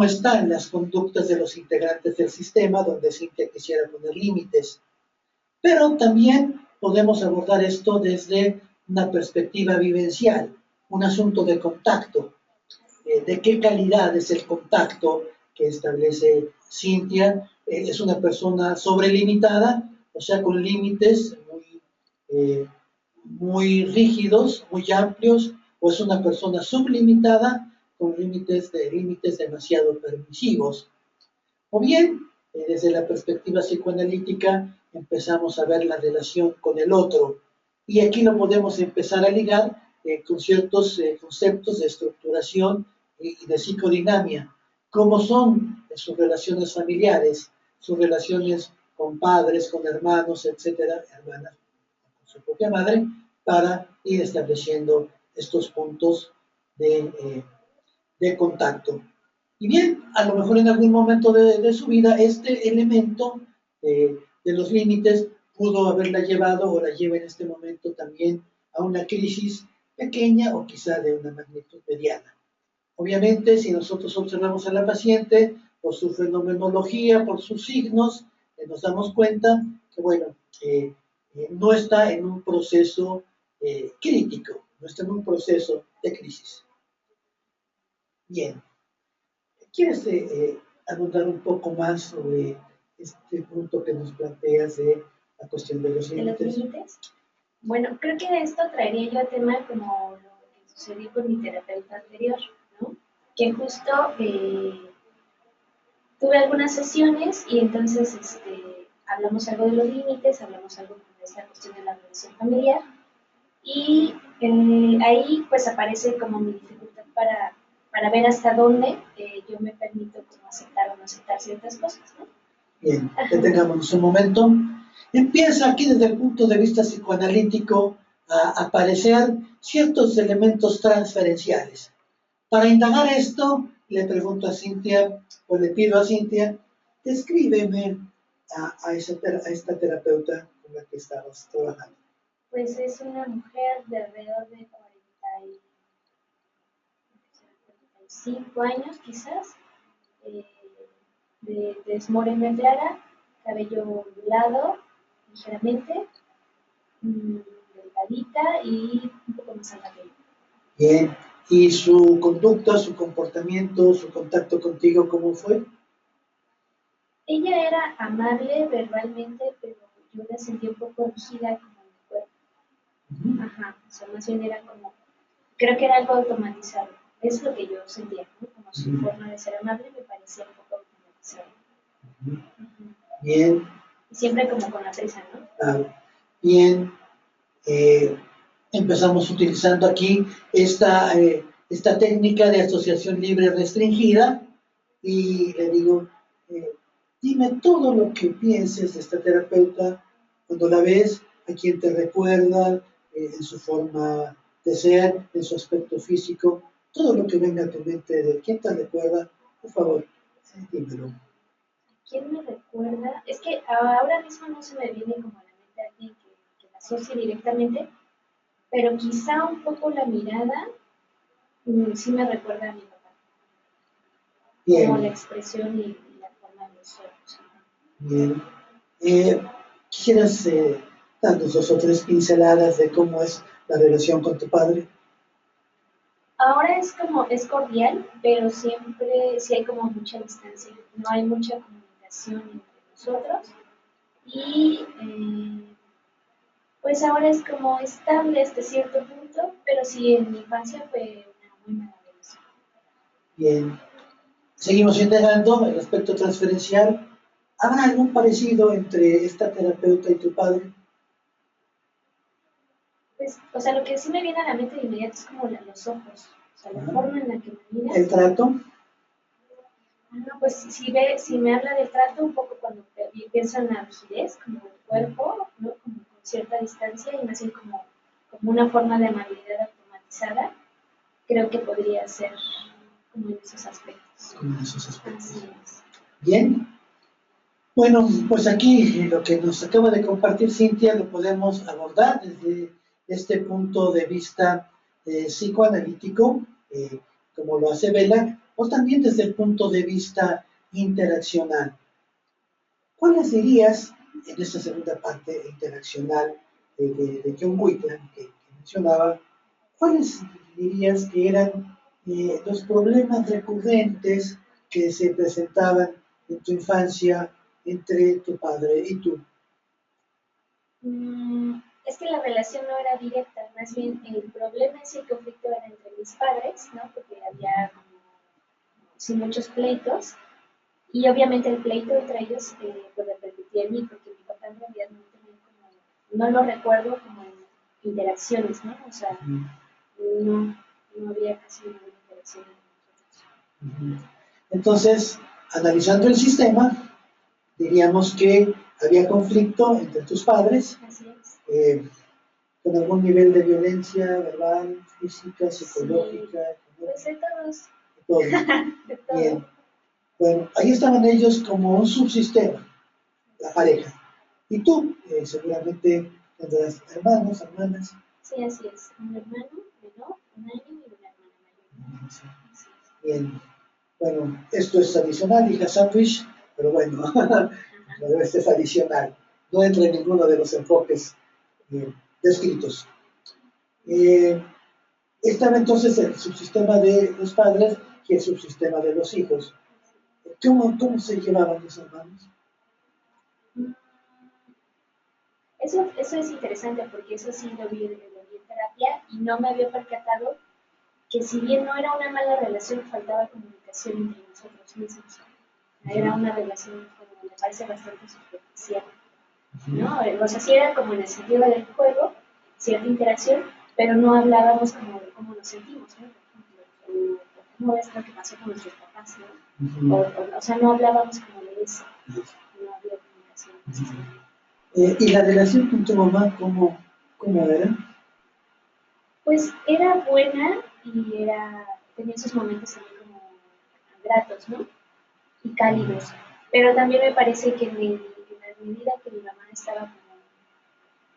están las conductas de los integrantes del sistema, donde Cintia quisiera poner límites. Pero también podemos abordar esto desde una perspectiva vivencial, un asunto de contacto, de qué calidad es el contacto que establece Cintia. Es una persona sobrelimitada, o sea, con límites muy rígidos, muy amplios, o es una persona sublimitada con límites demasiado permisivos. O bien, desde la perspectiva psicoanalítica, empezamos a ver la relación con el otro. Y aquí lo podemos empezar a ligar con ciertos conceptos de estructuración y de psicodinamia. ¿Cómo son sus relaciones familiares, sus relaciones con padres, con hermanos, etcétera, hermanas, con su propia madre, para ir estableciendo estos puntos de contacto? Y bien, a lo mejor en algún momento de su vida, este elemento de los límites pudo haberla llevado o la lleva en este momento también a una crisis pequeña o quizá de una magnitud mediana. Obviamente, si nosotros observamos a la paciente por su fenomenología, por sus signos, nos damos cuenta que, bueno, no está en un proceso crítico, no está en un proceso de crisis. Bien. ¿Quieres abundar un poco más sobre este punto que nos planteas de la cuestión de los ¿De los límites? límites? Bueno, creo que esto traería yo a tema como lo que sucedió con mi terapeuta anterior, ¿no? Que justo tuve algunas sesiones y entonces hablamos algo de los límites, hablamos algo de esta cuestión de la relación familiar y ahí pues aparece como mi dificultad para ver hasta dónde yo me permito como aceptar o no aceptar ciertas cosas, ¿no? Bien, detengámonos un momento. Empieza aquí desde el punto de vista psicoanalítico a aparecer ciertos elementos transferenciales. Para indagar esto, le pregunto a Cintia, o le pido a Cintia, descríbeme a esta terapeuta con la que estabas trabajando. Pues es una mujer de alrededor de 45 años quizás, eh, de tez morena clara, cabello ondulado ligeramente, delgadita y un poco más alta que yo. Bien, ¿y su conducta, su comportamiento, su contacto contigo, cómo fue? Ella era amable verbalmente, pero yo la sentí un poco rígida como en mi cuerpo. Ajá, o sea, más bien era como, creo que era algo automatizado. Es lo que yo sentía, ¿no? Como su forma de ser amable me parecía un poco automatizado. Bien. Y siempre como con la prisa, ¿no? Claro. Bien. Empezamos utilizando aquí esta técnica de asociación libre restringida y le digo, dime todo lo que pienses de esta terapeuta cuando la ves, a quién te recuerda, en su forma de ser, en su aspecto físico, todo lo que venga a tu mente de quién te recuerda, por favor, dímelo. ¿Quién me recuerda? Es que ahora mismo no se me viene como a la mente alguien que la asocie directamente, pero quizá un poco la mirada sí me recuerda a mi papá. Bien. Como la expresión y la forma de los ojos. Bien. ¿Quisieras darnos 2 o 3 pinceladas de cómo es la relación con tu padre? Ahora es cordial, pero siempre sí hay como mucha distancia, no hay mucha comunicación entre nosotros. y pues ahora es como estable hasta cierto punto, pero sí en mi infancia fue una muy mala relación. Bien. Seguimos indagando el aspecto transferencial. ¿Habrá algún parecido entre esta terapeuta y tu padre? Pues, o sea, lo que sí me viene a la mente de inmediato es como los ojos, o sea, la forma en la que me miras. ¿El trato? No, pues si me habla del trato, un poco cuando pienso en la rigidez, como el cuerpo, ¿no? Como con cierta distancia y más bien como una forma de amabilidad automatizada, creo que podría ser como en esos aspectos. Como en esos aspectos. Así es. Bien. Bueno, pues aquí lo que nos acaba de compartir Cintia lo podemos abordar desde este punto de vista psicoanalítico, como lo hace Vela, o también desde el punto de vista interaccional. ¿Cuáles dirías, en esta segunda parte interaccional de John Whitlam que mencionaba, cuáles dirías que eran los problemas recurrentes que se presentaban en tu infancia entre tu padre y tú? Es que la relación no era directa, más bien el problema es el conflicto era entre mis padres, ¿no? Porque había como, sí, muchos pleitos. Y obviamente el pleito entre ellos pues repercutía en mí, porque mi papá en realidad no tenía como, no lo recuerdo como en interacciones, ¿no? O sea, no había casi ninguna interacción entre nosotros. Entonces, analizando el sistema, diríamos que había conflicto entre tus padres, Así es. con algún nivel de violencia verbal, física, psicológica, Pues de todos. todo. De todo. Bien. Bueno, ahí estaban ellos como un subsistema, la pareja. Y tú, seguramente tendrás hermanos, hermanas. Sí, así es. Un hermano menor, un año y una hermana mayor. Sí. Bien. Bueno, esto es adicional, hija Sandwich, pero bueno, esto es adicional. No entra en ninguno de los enfoques descritos. Estaba entonces el subsistema de los padres y el subsistema de los hijos. ¿Cómo se llevaban los hermanos? Eso es interesante porque eso sí lo vi en terapia y no me había percatado que si bien no era una mala relación, faltaba comunicación entre nosotros mismos. Era una relación, como me parece, bastante superficial, ¿no? O sea, sí era como en el sentido del juego, cierta interacción, pero no hablábamos como de cómo nos sentimos, ¿no? Por ejemplo, cómo es lo que pasó con nuestros papás, ¿no? O sea, no hablábamos como de eso, no había comunicación. ¿Y la relación con tu mamá cómo era? Pues era buena y tenía esos momentos también como gratos, ¿no? Y cálidos. Pero también me parece que en la medida que mi mamá estaba como,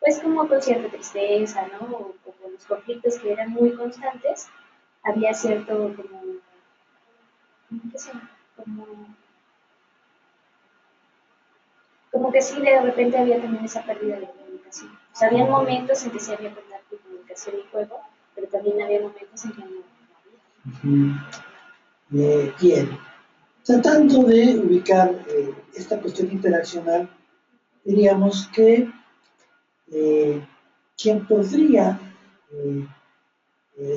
pues como con cierta tristeza, ¿no? O con los conflictos que eran muy constantes, había cierto como, ¿qué se llama? Como que sí, de repente había también esa pérdida de comunicación. O sea, había momentos en que sí había contacto y comunicación y juego, pero también había momentos en que no había. Bien. Tratando de ubicar esta cuestión interaccional, diríamos que quien podría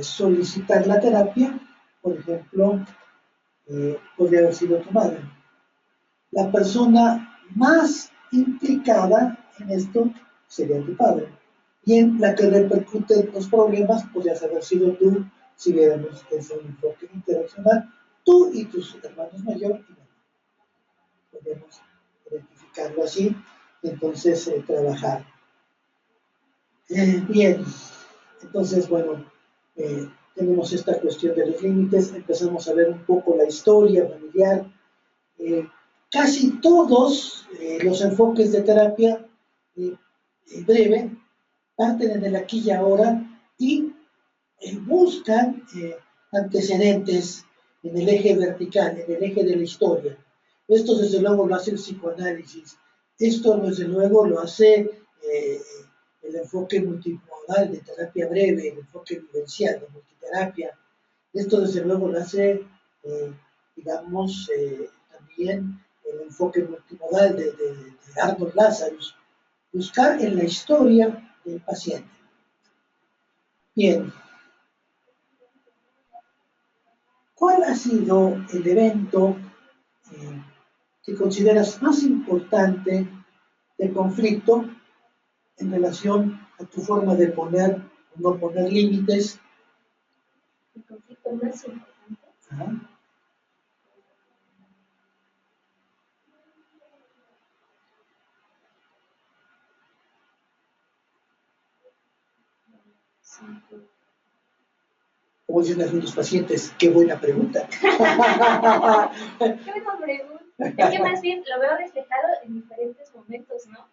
solicitar la terapia, por ejemplo, podría haber sido tu madre. La persona más implicada en esto sería tu padre. Y en la que repercuten los problemas podrías haber sido tú, si viéramos desde un enfoque interaccional, tú y tus hermanos mayor y menor. Podemos identificarlo así, y entonces trabajar. Bien, entonces, bueno, tenemos esta cuestión de los límites, empezamos a ver un poco la historia familiar. Casi todos los enfoques de terapia breve parten en el aquí y ahora y buscan antecedentes en el eje vertical, en el eje de la historia. Esto desde luego lo hace el psicoanálisis, esto desde luego lo hace el enfoque multimodal de terapia breve, el enfoque vivencial de multiterapia. Esto desde luego lo hace, digamos, también el enfoque multimodal de Arnold Lazarus, buscar en la historia del paciente. Bien, ¿cuál ha sido el evento que consideras más importante de conflicto en relación a tu forma de poner o no poner límites? El conflicto más importante. Ajá. Sí, pues, Como dicen algunos pacientes, qué buena pregunta. qué buena pregunta. Es que más bien lo veo reflejado en diferentes momentos, ¿no?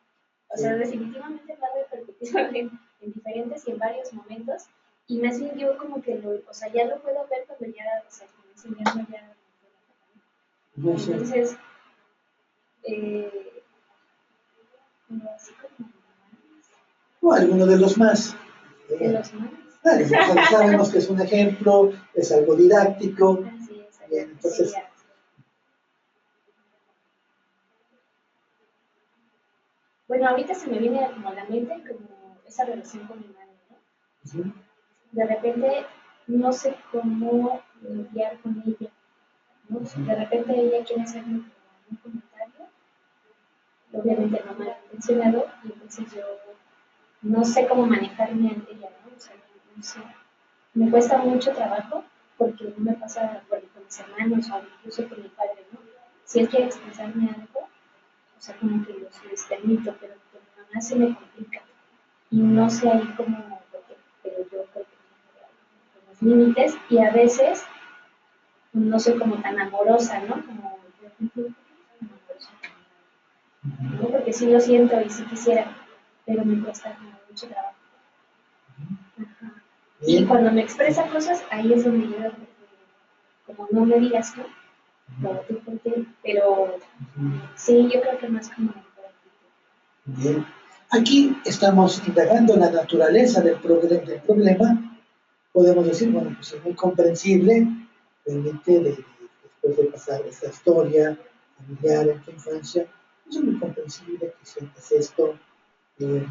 O sea, definitivamente va a repercutir en diferentes y en varios momentos. Y más bien yo como que o sea, ya lo puedo ver cuando ya, o sea, con ese invierno ya. No sé. Entonces, como así como O alguno de los más. de los más. Claro, nosotros sabemos que es un ejemplo, es algo didáctico. Así es, Bien, entonces, sería. Bueno, ahorita se me viene como a la mente como esa relación con mi madre, ¿no? ujú, De repente no sé cómo lidiar con ella, ¿no? De repente ella quiere hacerme como un comentario, obviamente no malintencionado, y entonces yo no sé cómo manejarme ante ella, ¿no? O sea, no sé. Me cuesta mucho trabajo porque no me pasa bueno, con mis hermanos o incluso con mi padre, ¿no? Si él quiere expresarme algo, o sea, como que les permito, pero con mi mamá se me complica. Y no sé ahí cómo, pero yo creo que tengo los límites y a veces no soy como tan amorosa, ¿no? Como, por ejemplo, amorosa, ¿no? Porque sí lo siento y sí quisiera, pero me cuesta como mucho trabajo. Ajá. Y bien, cuando me expresa cosas, ahí es donde yo, como no me digas tú, no, tú por qué, pero sí, yo creo que más como por actitud. bien. Aquí estamos indagando la naturaleza del problema. Podemos decir, bueno, pues es muy comprensible, realmente después de pasar esta historia familiar en tu infancia, pues es muy comprensible que sientas esto. eh,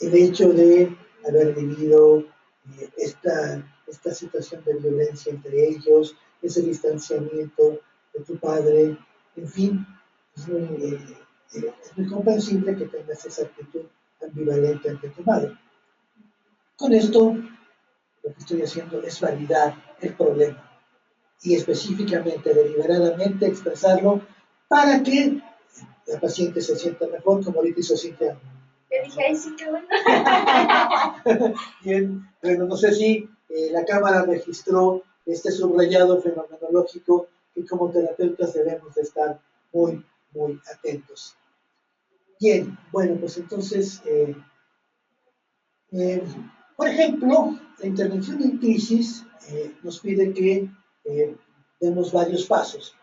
el hecho de haber vivido esta situación de violencia entre ellos, ese distanciamiento de tu padre, en fin, es muy comprensible que tengas esa actitud ambivalente ante tu madre. Con esto, lo que estoy haciendo es validar el problema y específicamente, deliberadamente expresarlo para que la paciente se sienta mejor, como ahorita hizo Cintia. Yo dije, ay, sí, qué bueno. Bien, bueno, no sé si la cámara registró este subrayado fenomenológico que como terapeutas debemos de estar muy, muy atentos. Bien, bueno, pues entonces, eh, por ejemplo, la intervención en crisis nos pide que demos varios pasos.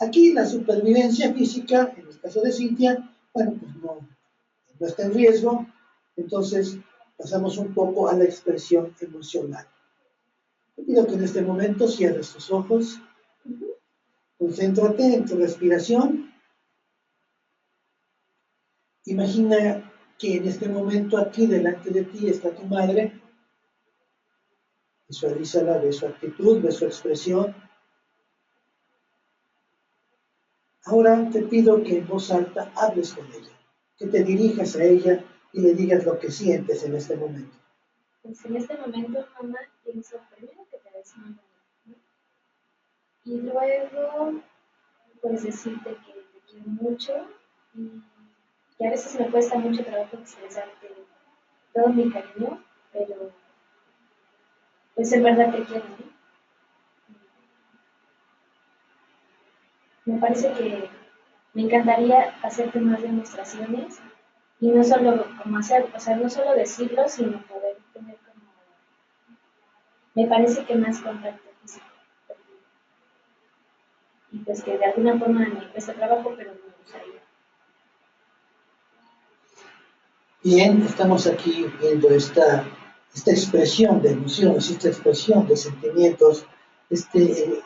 Aquí la supervivencia física, en el caso de Cintia, bueno, pues no está en riesgo, entonces pasamos un poco a la expresión emocional. Te pido que en este momento cierres tus ojos, concéntrate en tu respiración, imagina que en este momento aquí delante de ti está tu madre, visualízala, ve su actitud, ve su expresión. Ahora te pido que en voz alta hables con ella, que te dirijas a ella y le digas lo que sientes en este momento. Pues en este momento, mamá, pienso primero que te ves muy bonita, ¿no? Y luego, pues decirte que te quiero mucho y que a veces me cuesta mucho trabajo expresarte todo mi cariño, pero pues en verdad te quiero, ¿no? Me parece que me encantaría hacerte más demostraciones y no solo como hacer, o sea, no solo decirlo, sino poder tener como, me parece que más contacto físico. Y pues que de alguna forma me cuesta trabajo, pero me gustaría. Bien, estamos aquí viendo esta expresión de emociones, esta expresión de sentimientos, este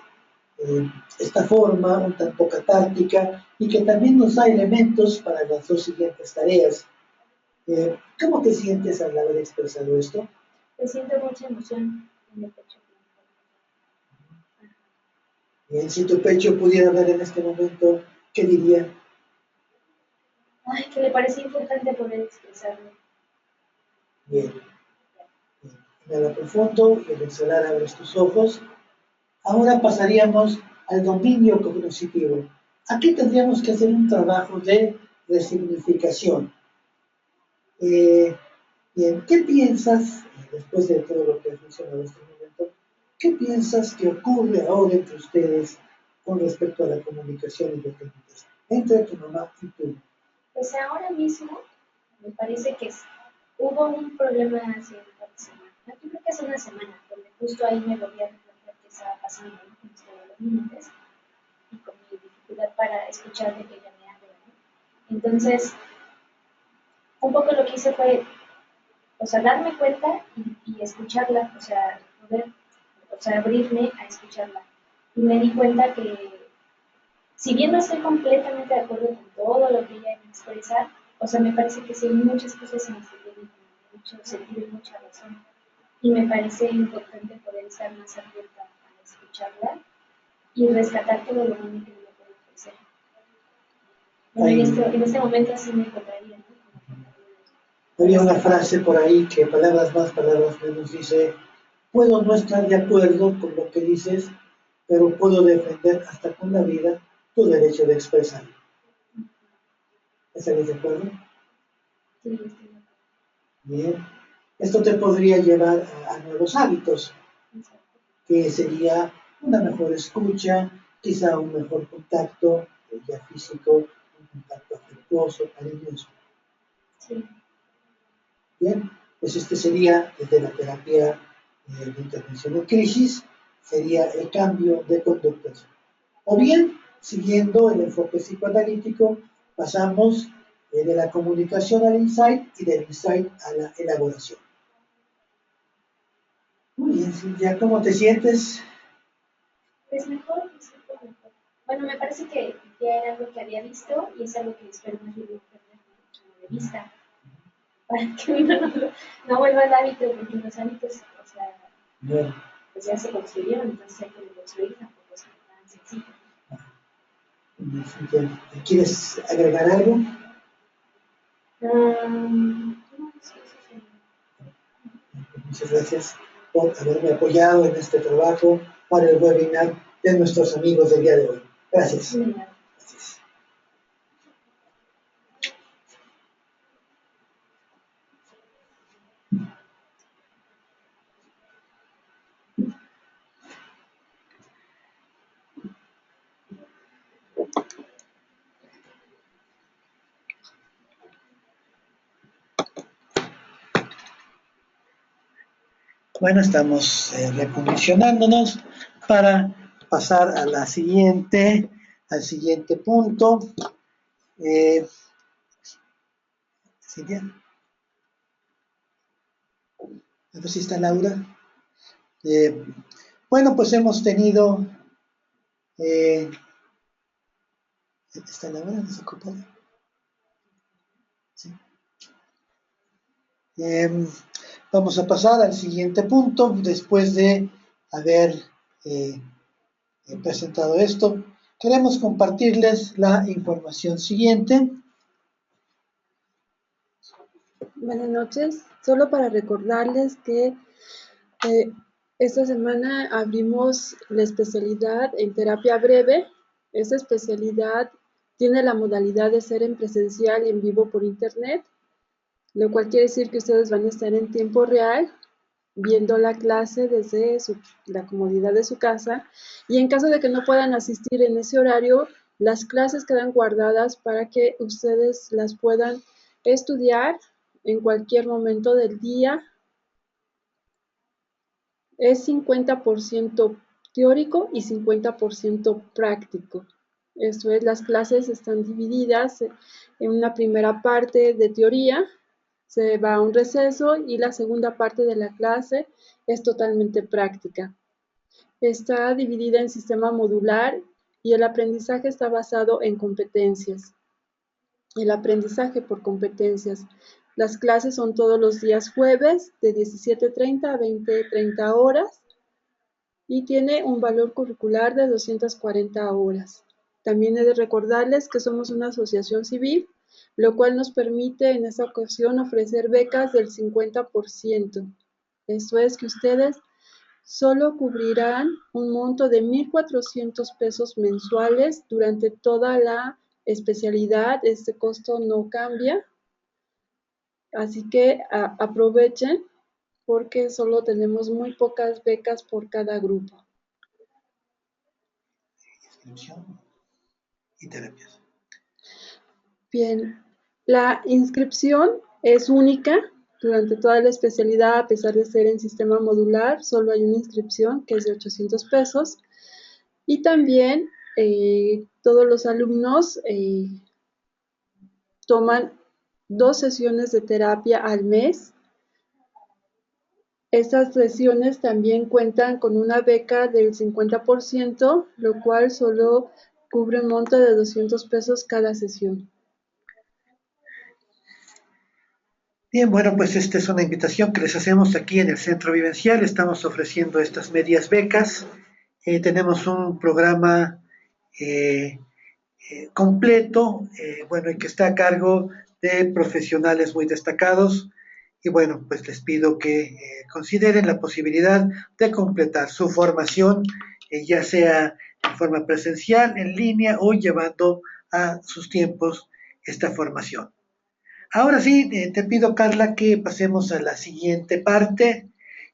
esta forma un tanto catártica y que también nos da elementos para las dos siguientes tareas. ¿Cómo te sientes al haber expresado esto? Me siento mucha emoción en el pecho. Bien, si tu pecho pudiera ver en este momento, ¿qué diría? Ay, que le parece importante poder expresarlo. Bien, bien. Inhala profundo y al exhalar abres tus ojos. Ahora pasaríamos al dominio cognitivo. Aquí tendríamos que hacer un trabajo de resignificación. Bien, ¿qué piensas, después de todo lo que has mencionado en este momento, qué piensas que ocurre ahora entre ustedes con respecto a la comunicación independiente entre tu mamá y tú? Pues ahora mismo me parece que hubo un problema hace un par de semanas. Yo creo que hace una semana, donde justo ahí me volví a replantear qué estaba pasando, ¿no? Con esto de los límites y con mi dificultad para escuchar de que ella me habla, ¿no? Entonces, un poco lo que hice fue, o sea, darme cuenta y escucharla, o sea, poder, o sea, abrirme a escucharla. Y me di cuenta que, si bien no estoy completamente de acuerdo con todo lo que ella me expresa, o sea, me parece que sí hay muchas cosas en las que tiene mucho sentido y mucha razón. Y me parece importante poder estar más abierta a escucharla y rescatar todo lo bueno que ella puede ofrecer. Bueno, en este momento así me encontraría, ¿no? Había una frase por ahí que palabras más, palabras menos dice, puedo no estar de acuerdo con lo que dices, pero puedo defender hasta con la vida tu derecho de expresar. ¿Estarías de acuerdo? Sí, estoy de acuerdo. Bien. Esto te podría llevar a nuevos hábitos, que sería una mejor escucha, quizá un mejor contacto, ya físico, un contacto afectuoso, cariñoso. Sí. Bien, pues este sería desde la terapia de intervención en crisis, sería el cambio de conductas. O bien, siguiendo el enfoque psicoanalítico, pasamos de la comunicación al insight y del insight a la elaboración. Muy bien, Cintia, ¿cómo te sientes? Pues mejor, me siento mejor. Bueno, me parece que ya era algo que había visto y es algo que espero más bien perder como de vista. Para que no vuelva al hábito, porque los hábitos, o sea, Bueno, pues ya se construyeron, entonces hay que reconstruir, tampoco es tan sencillo. Cintia, ¿quieres agregar algo? No, sí, sí, Muchas gracias por haberme apoyado en este trabajo para el webinar de nuestros amigos del día de hoy. Gracias. sí. Gracias. Bueno, estamos recondicionándonos para pasar a al siguiente punto. Silvia, a ver si está Laura. Bueno, pues hemos tenido. ¿Está Laura desocupada? Sí. Vamos a pasar al siguiente punto después de haber presentado esto. Queremos compartirles la información siguiente. Buenas noches. Solo para recordarles que esta semana abrimos la especialidad en terapia breve. Esta especialidad tiene la modalidad de ser en presencial y en vivo por internet, lo cual quiere decir que ustedes van a estar en tiempo real viendo la clase desde la comodidad de su casa, y en caso de que no puedan asistir en ese horario, las clases quedan guardadas para que ustedes las puedan estudiar en cualquier momento del día. Es 50% teórico y 50% práctico. Esto es, las clases están divididas en una primera parte de teoría, se va a un receso, y la segunda parte de la clase es totalmente práctica. Está dividida en sistema modular y el aprendizaje está basado en competencias. El aprendizaje por competencias. Las clases son todos los días jueves de 17:30 a 20:30 horas y tiene un valor curricular de 240 horas. También he de recordarles que somos una asociación civil, lo cual nos permite en esta ocasión ofrecer becas del 50%. Esto es que ustedes solo cubrirán un monto de 1,400 pesos mensuales durante toda la especialidad. Este costo no cambia, así que aprovechen porque solo tenemos muy pocas becas por cada grupo. Inscripción y terapias. Bien, la inscripción es única durante toda la especialidad, a pesar de ser en sistema modular, solo hay una inscripción que es de 800 pesos. Y también todos los alumnos toman 2 sesiones de terapia al mes. Estas sesiones también cuentan con una beca del 50%, lo cual solo cubre un monto de 200 pesos cada sesión. Bien, bueno, pues esta es una invitación que les hacemos aquí en el Centro Vivencial. Estamos ofreciendo estas medias becas. Tenemos un programa eh, completo, bueno, y que está a cargo de profesionales muy destacados. Y bueno, pues les pido que consideren la posibilidad de completar su formación, ya sea en forma presencial, en línea o llevando a sus tiempos esta formación. Ahora sí, te pido, Carla, que pasemos a la siguiente parte,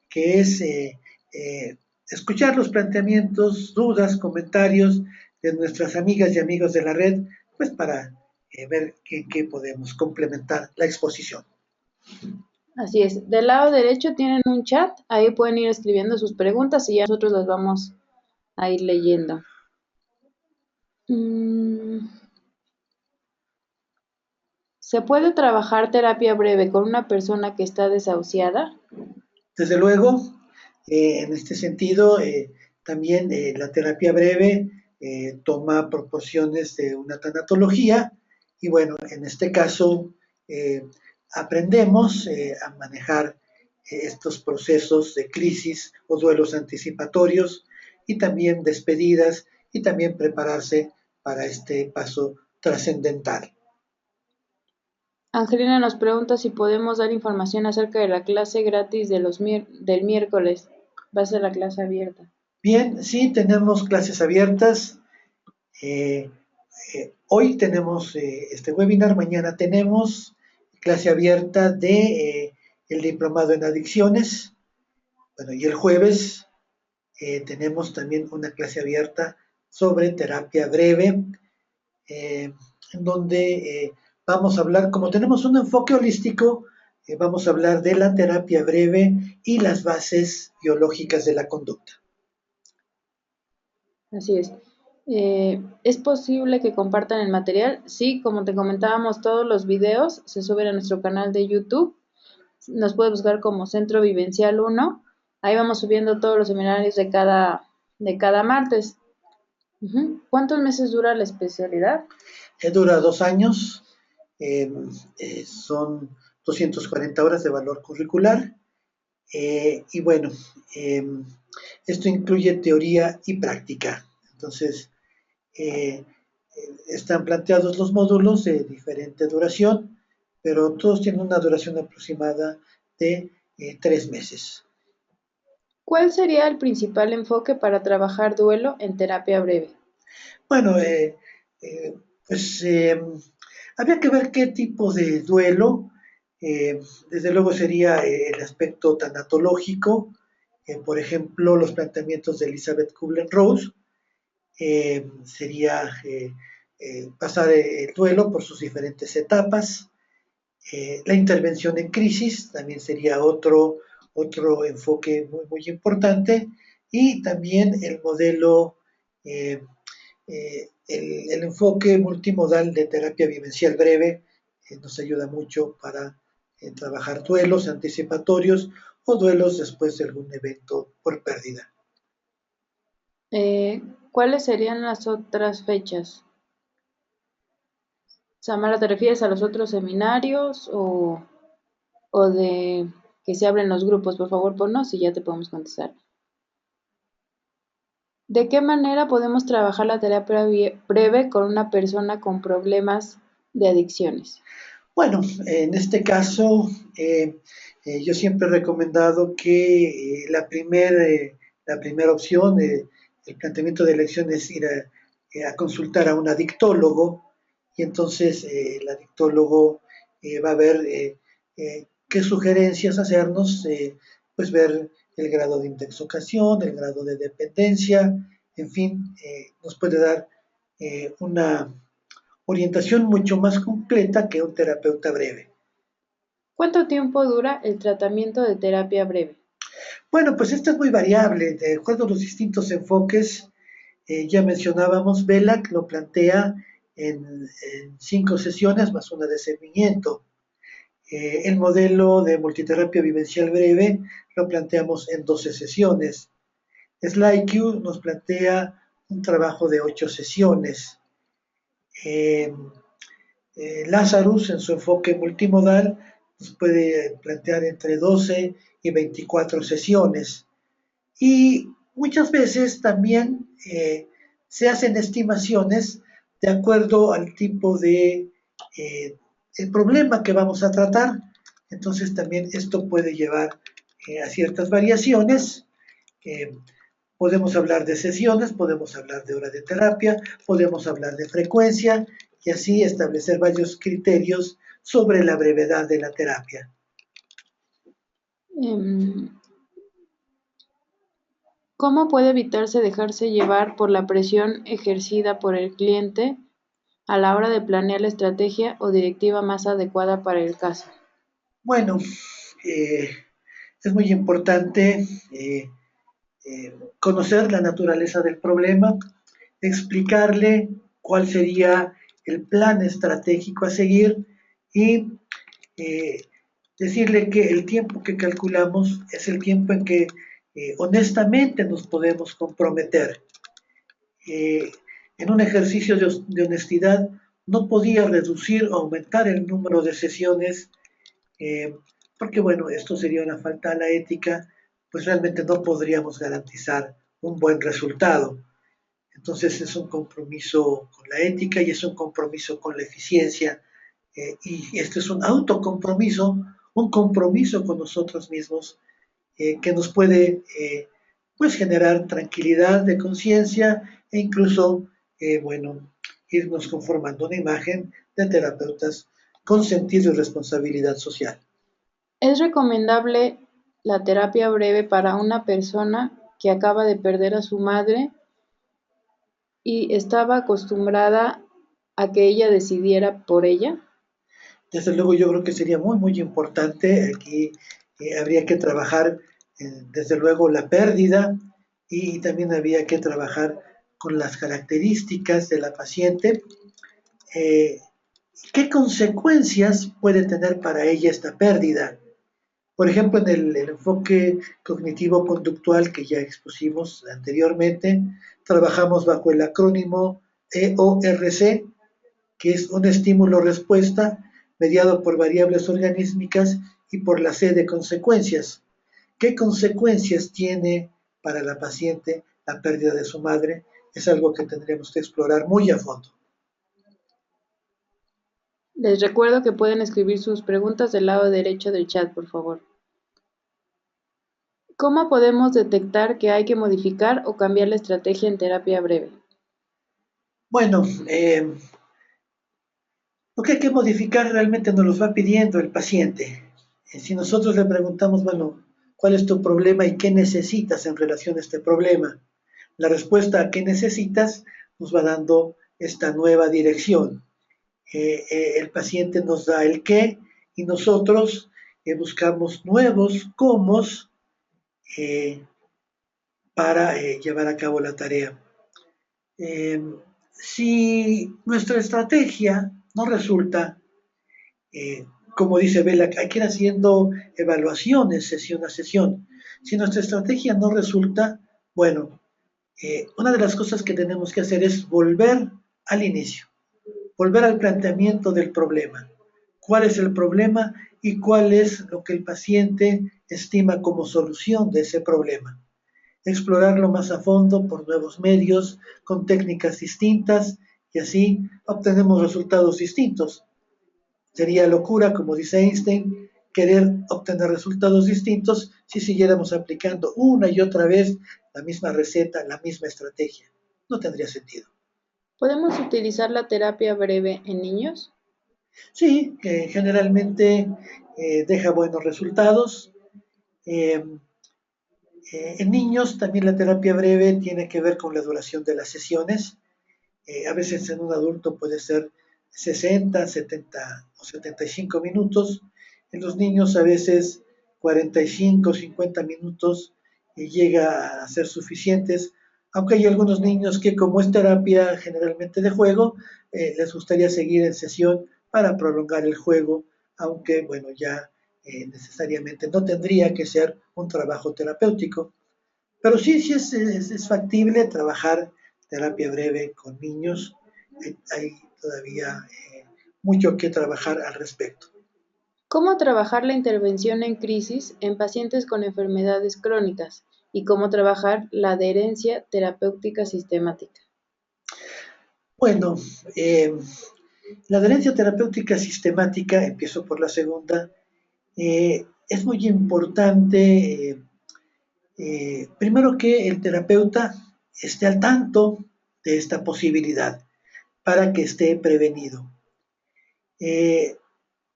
que es escuchar los planteamientos, dudas, comentarios de nuestras amigas y amigos de la red, pues para ver qué podemos complementar la exposición. Así es. Del lado derecho tienen un chat, ahí pueden ir escribiendo sus preguntas y ya nosotros las vamos a ir leyendo. ¿Se puede trabajar terapia breve con una persona que está desahuciada? Desde luego, en este sentido, también la terapia breve toma proporciones de una tanatología y bueno, en este caso aprendemos a manejar estos procesos de crisis o duelos anticipatorios y también despedidas y también prepararse para este paso trascendental. Angelina nos pregunta si podemos dar información acerca de la clase gratis de del miércoles. Va a ser la clase abierta. Bien, sí, tenemos clases abiertas. Hoy tenemos este webinar, mañana tenemos clase abierta de el diplomado en adicciones. Bueno, y el jueves tenemos también una clase abierta sobre terapia breve, en donde vamos a hablar, como tenemos un enfoque holístico, vamos a hablar de la terapia breve y las bases biológicas de la conducta. Así es. ¿Es posible que compartan el material? Sí, como te comentábamos, todos los videos se suben a nuestro canal de YouTube. Nos puede buscar como Centro Vivencial 1. Ahí vamos subiendo todos los seminarios de cada martes. ¿Cuántos meses dura la especialidad? Dura 2 años, son 240 horas de valor curricular. Y bueno, esto incluye teoría y práctica. Entonces, están planteados los módulos de diferente duración, pero todos tienen una duración aproximada de 3 meses. ¿Cuál sería el principal enfoque para trabajar duelo en terapia breve? Bueno, pues habría que ver qué tipo de duelo. Desde luego sería el aspecto tanatológico, por ejemplo, los planteamientos de Elizabeth Kubler-Ross, sería pasar el duelo por sus diferentes etapas. La intervención en crisis también sería otro enfoque muy, muy importante. Y también el modelo, el enfoque multimodal de terapia vivencial breve nos ayuda mucho para trabajar duelos anticipatorios o duelos después de algún evento por pérdida. Eh, ¿Cuáles serían las otras fechas? Samara, ¿te refieres a los otros seminarios o de que se abren los grupos? Por favor, ponnos y ya te podemos contestar. ¿De qué manera podemos trabajar la terapia breve con una persona con problemas de adicciones? Bueno, en este caso, yo siempre he recomendado que la primera opción, el planteamiento de elección es ir a consultar a un adictólogo y entonces el adictólogo va a ver qué sugerencias hacernos, pues ver el grado de intoxicación, el grado de dependencia, en fin, nos puede dar una orientación mucho más completa que un terapeuta breve. ¿Cuánto tiempo dura el tratamiento de terapia breve? Bueno, pues esto es muy variable, de acuerdo a los distintos enfoques. Ya mencionábamos, Belak lo plantea en 5 sesiones más una de seguimiento. El modelo de multiterapia vivencial breve lo planteamos en 12 sesiones. SlideQ nos plantea un trabajo de 8 sesiones. Eh, Lazarus, en su enfoque multimodal, nos puede plantear entre 12 y 24 sesiones. Y muchas veces también se hacen estimaciones de acuerdo al tipo de el problema que vamos a tratar. Entonces también esto puede llevar a ciertas variaciones. Eh, Podemos hablar de sesiones, podemos hablar de hora de terapia, podemos hablar de frecuencia y así establecer varios criterios sobre la brevedad de la terapia. ¿Cómo puede evitarse dejarse llevar por la presión ejercida por el cliente a la hora de planear la estrategia o directiva más adecuada para el caso? Bueno, es muy importante conocer la naturaleza del problema, explicarle cuál sería el plan estratégico a seguir y eh, decirle que el tiempo que calculamos es el tiempo en que honestamente nos podemos comprometer. Eh, en un ejercicio de honestidad no podía reducir o aumentar el número de sesiones eh, porque bueno, esto sería una falta a la ética, pues realmente no podríamos garantizar un buen resultado. Entonces es un compromiso con la ética y es un compromiso con la eficiencia y este es un autocompromiso, un compromiso con nosotros mismos que nos puede pues generar tranquilidad de conciencia e incluso, bueno, irnos conformando una imagen de terapeutas con sentido y responsabilidad social. ¿Es recomendable la terapia breve para una persona que acaba de perder a su madre y estaba acostumbrada a que ella decidiera por ella? Desde luego yo creo que sería muy, muy importante. Aquí habría que trabajar, desde luego, la pérdida y también habría que trabajar con las características de la paciente. Eh, ¿Qué consecuencias puede tener para ella esta pérdida? Por ejemplo, en el enfoque cognitivo-conductual que ya expusimos anteriormente, trabajamos bajo el acrónimo EORC, que es un estímulo-respuesta mediado por variables organísmicas y por la C de consecuencias. ¿Qué consecuencias tiene para la paciente la pérdida de su madre? Es algo que tendremos que explorar muy a fondo. Les recuerdo que pueden escribir sus preguntas del lado derecho del chat, por favor. ¿Cómo podemos detectar que hay que modificar o cambiar la estrategia en terapia breve? Bueno, lo que hay que modificar realmente nos lo va pidiendo el paciente. Si nosotros le preguntamos, bueno, ¿cuál es tu problema y qué necesitas en relación a este problema? La respuesta a qué necesitas nos va dando esta nueva dirección. El paciente nos da el qué y nosotros buscamos nuevos cómo eh, para llevar a cabo la tarea. Eh, si nuestra estrategia no resulta, como dice Bela, hay que ir haciendo evaluaciones sesión a sesión. Si nuestra estrategia no resulta, bueno, Una de las cosas que tenemos que hacer es volver al inicio, volver al planteamiento del problema. ¿Cuál es el problema y cuál es lo que el paciente estima como solución de ese problema? Explorarlo más a fondo por nuevos medios, con técnicas distintas, y así obtenemos resultados distintos. Sería locura, como dice Einstein, querer obtener resultados distintos si siguiéramos aplicando una y otra vez la misma receta, la misma estrategia. No tendría sentido. ¿Podemos utilizar la terapia breve en niños? Sí, que generalmente deja buenos resultados. Eh, en niños también la terapia breve tiene que ver con la duración de las sesiones. A veces en un adulto puede ser 60, 70 o 75 minutos. En los niños a veces 45, 50 minutos llega a ser suficientes, aunque hay algunos niños que como es terapia generalmente de juego, les gustaría seguir en sesión para prolongar el juego, aunque bueno, ya necesariamente no tendría que ser un trabajo terapéutico. Pero sí, sí es factible trabajar terapia breve con niños. Hay todavía mucho que trabajar al respecto. ¿Cómo trabajar la intervención en crisis en pacientes con enfermedades crónicas? Y cómo trabajar la adherencia terapéutica sistemática. Bueno, eh, la adherencia terapéutica sistemática, empiezo por la segunda, es muy importante, primero que el terapeuta esté al tanto de esta posibilidad para que esté prevenido. Eh,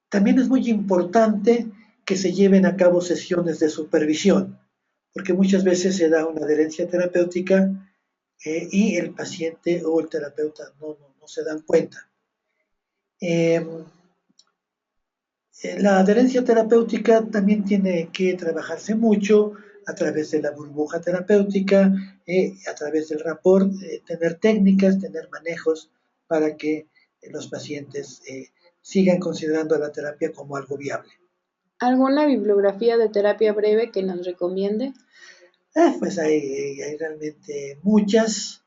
También es muy importante que se lleven a cabo sesiones de supervisión, porque muchas veces se da una adherencia terapéutica y el paciente o el terapeuta no se dan cuenta. Eh, la adherencia terapéutica también tiene que trabajarse mucho a través de la burbuja terapéutica, a través del rapport, tener técnicas, tener manejos para que los pacientes sigan considerando la terapia como algo viable. ¿Alguna bibliografía de terapia breve que nos recomiende? Pues hay realmente muchas.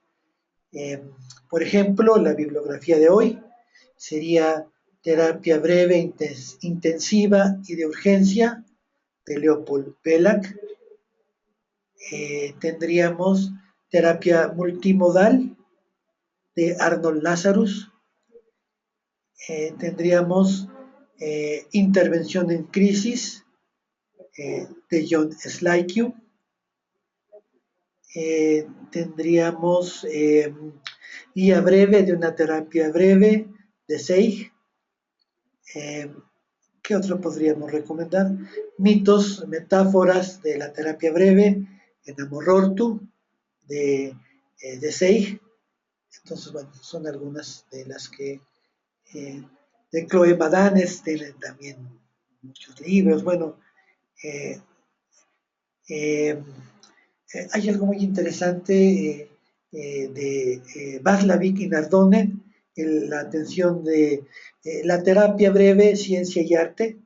Eh, por ejemplo, la bibliografía de hoy sería Terapia breve, intensiva y de urgencia de Leopold Belak. Tendríamos Terapia multimodal de Arnold Lazarus. Tendríamos Intervención en crisis de John Slykew. Tendríamos Guía breve de una terapia breve de Seig. Eh, ¿Qué otro podríamos recomendar? Mitos, metáforas de la terapia breve, Enamorortu, de Seig. Entonces, bueno, son algunas de las que, eh, de Chloe Badanes, tienen también muchos libros. Bueno, eh, eh, hay algo muy interesante de Václavic y Nardone, la atención de la terapia breve, ciencia y arte.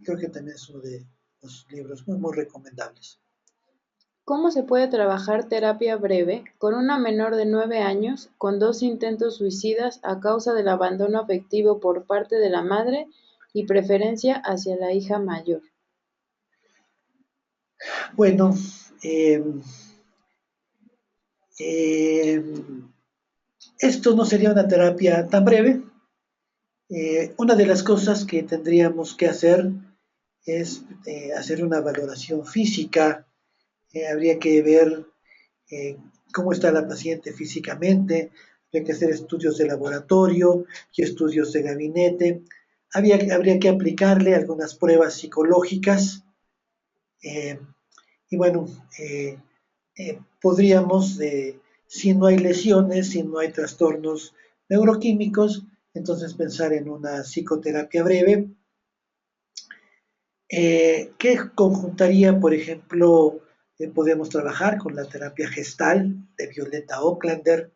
Creo que también es uno de los libros muy, muy recomendables. ¿Cómo se puede trabajar terapia breve con una menor de 9 años con 2 intentos suicidas a causa del abandono afectivo por parte de la madre y preferencia hacia la hija mayor? Bueno, eh, eh, esto no sería una terapia tan breve. Una de las cosas que tendríamos que hacer es hacer una valoración física. Habría que ver eh, cómo está la paciente físicamente, habría que hacer estudios de laboratorio y estudios de gabinete. Habría que aplicarle algunas pruebas psicológicas. Eh, y bueno, podríamos, si no hay lesiones, si no hay trastornos neuroquímicos, entonces pensar en una psicoterapia breve que conjuntaría, por ejemplo, podemos trabajar con la terapia gestal de Violeta Ocklander,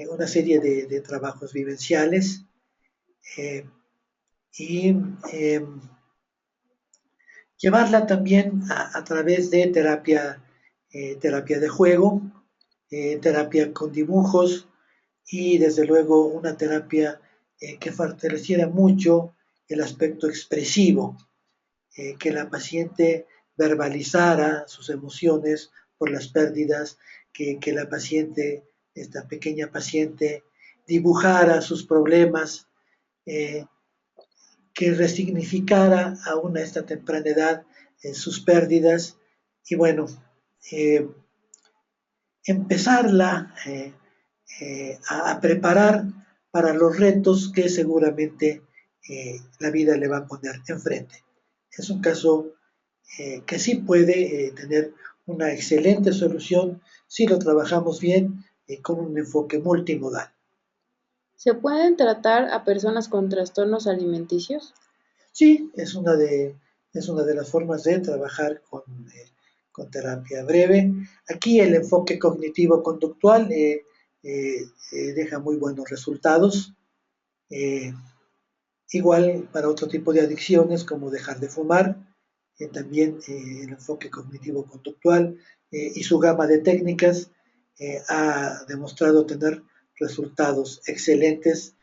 una serie de trabajos vivenciales eh, y llevarla también a través de terapia de juego, terapia con dibujos y desde luego una terapia que fortaleciera mucho el aspecto expresivo, que la paciente verbalizara sus emociones por las pérdidas, que la paciente, esta pequeña paciente, dibujara sus problemas, eh, que resignificara aún a esta temprana edad sus pérdidas y bueno, eh, empezarla a preparar para los retos que seguramente la vida le va a poner enfrente. Es un caso que sí puede tener una excelente solución si lo trabajamos bien con un enfoque multimodal. ¿Se pueden tratar a personas con trastornos alimenticios? Sí, es una de las formas de trabajar con terapia breve. Aquí el enfoque cognitivo-conductual deja muy buenos resultados. Eh, Igual para otro tipo de adicciones como dejar de fumar, también el enfoque cognitivo-conductual y su gama de técnicas ha demostrado tener resultados excelentes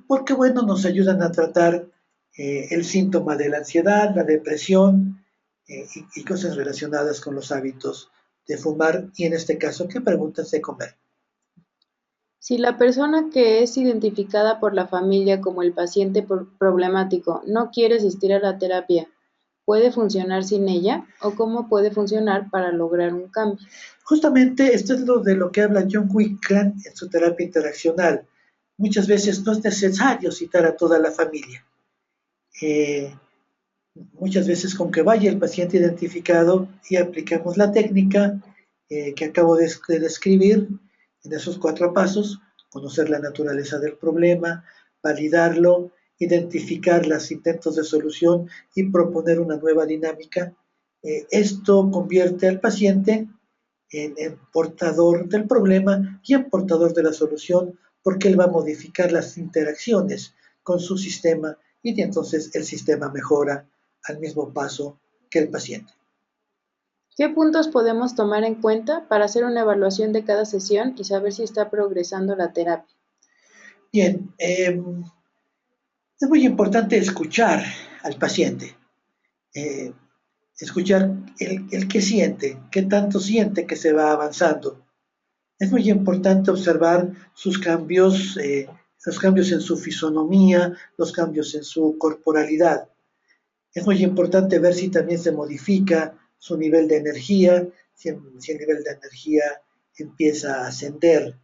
porque bueno, nos ayudan a tratar el síntoma de la ansiedad, la depresión y cosas relacionadas con los hábitos de fumar y en este caso, ¿qué preguntas de comer? Si la persona que es identificada por la familia como el paciente problemático no quiere asistir a la terapia, ¿puede funcionar sin ella? ¿O cómo puede funcionar para lograr un cambio? Justamente esto es lo de lo que habla John Wickland en su terapia interaccional. Muchas veces no es necesario citar a toda la familia. Eh, Muchas veces con que vaya el paciente identificado y aplicamos la técnica que acabo de describir en esos 4 pasos, conocer la naturaleza del problema, validarlo, identificar los intentos de solución y proponer una nueva dinámica. Esto convierte al paciente en portador del problema y en portador de la solución porque él va a modificar las interacciones con su sistema y entonces el sistema mejora al mismo paso que el paciente. ¿Qué puntos podemos tomar en cuenta para hacer una evaluación de cada sesión y saber si está progresando la terapia? Bien, es muy importante escuchar al paciente, eh, escuchar el que siente, qué tanto siente que se va avanzando. Es muy importante observar los cambios en su fisonomía, los cambios en su corporalidad. Es muy importante ver si también se modifica su nivel de energía, si el nivel de energía empieza a ascender.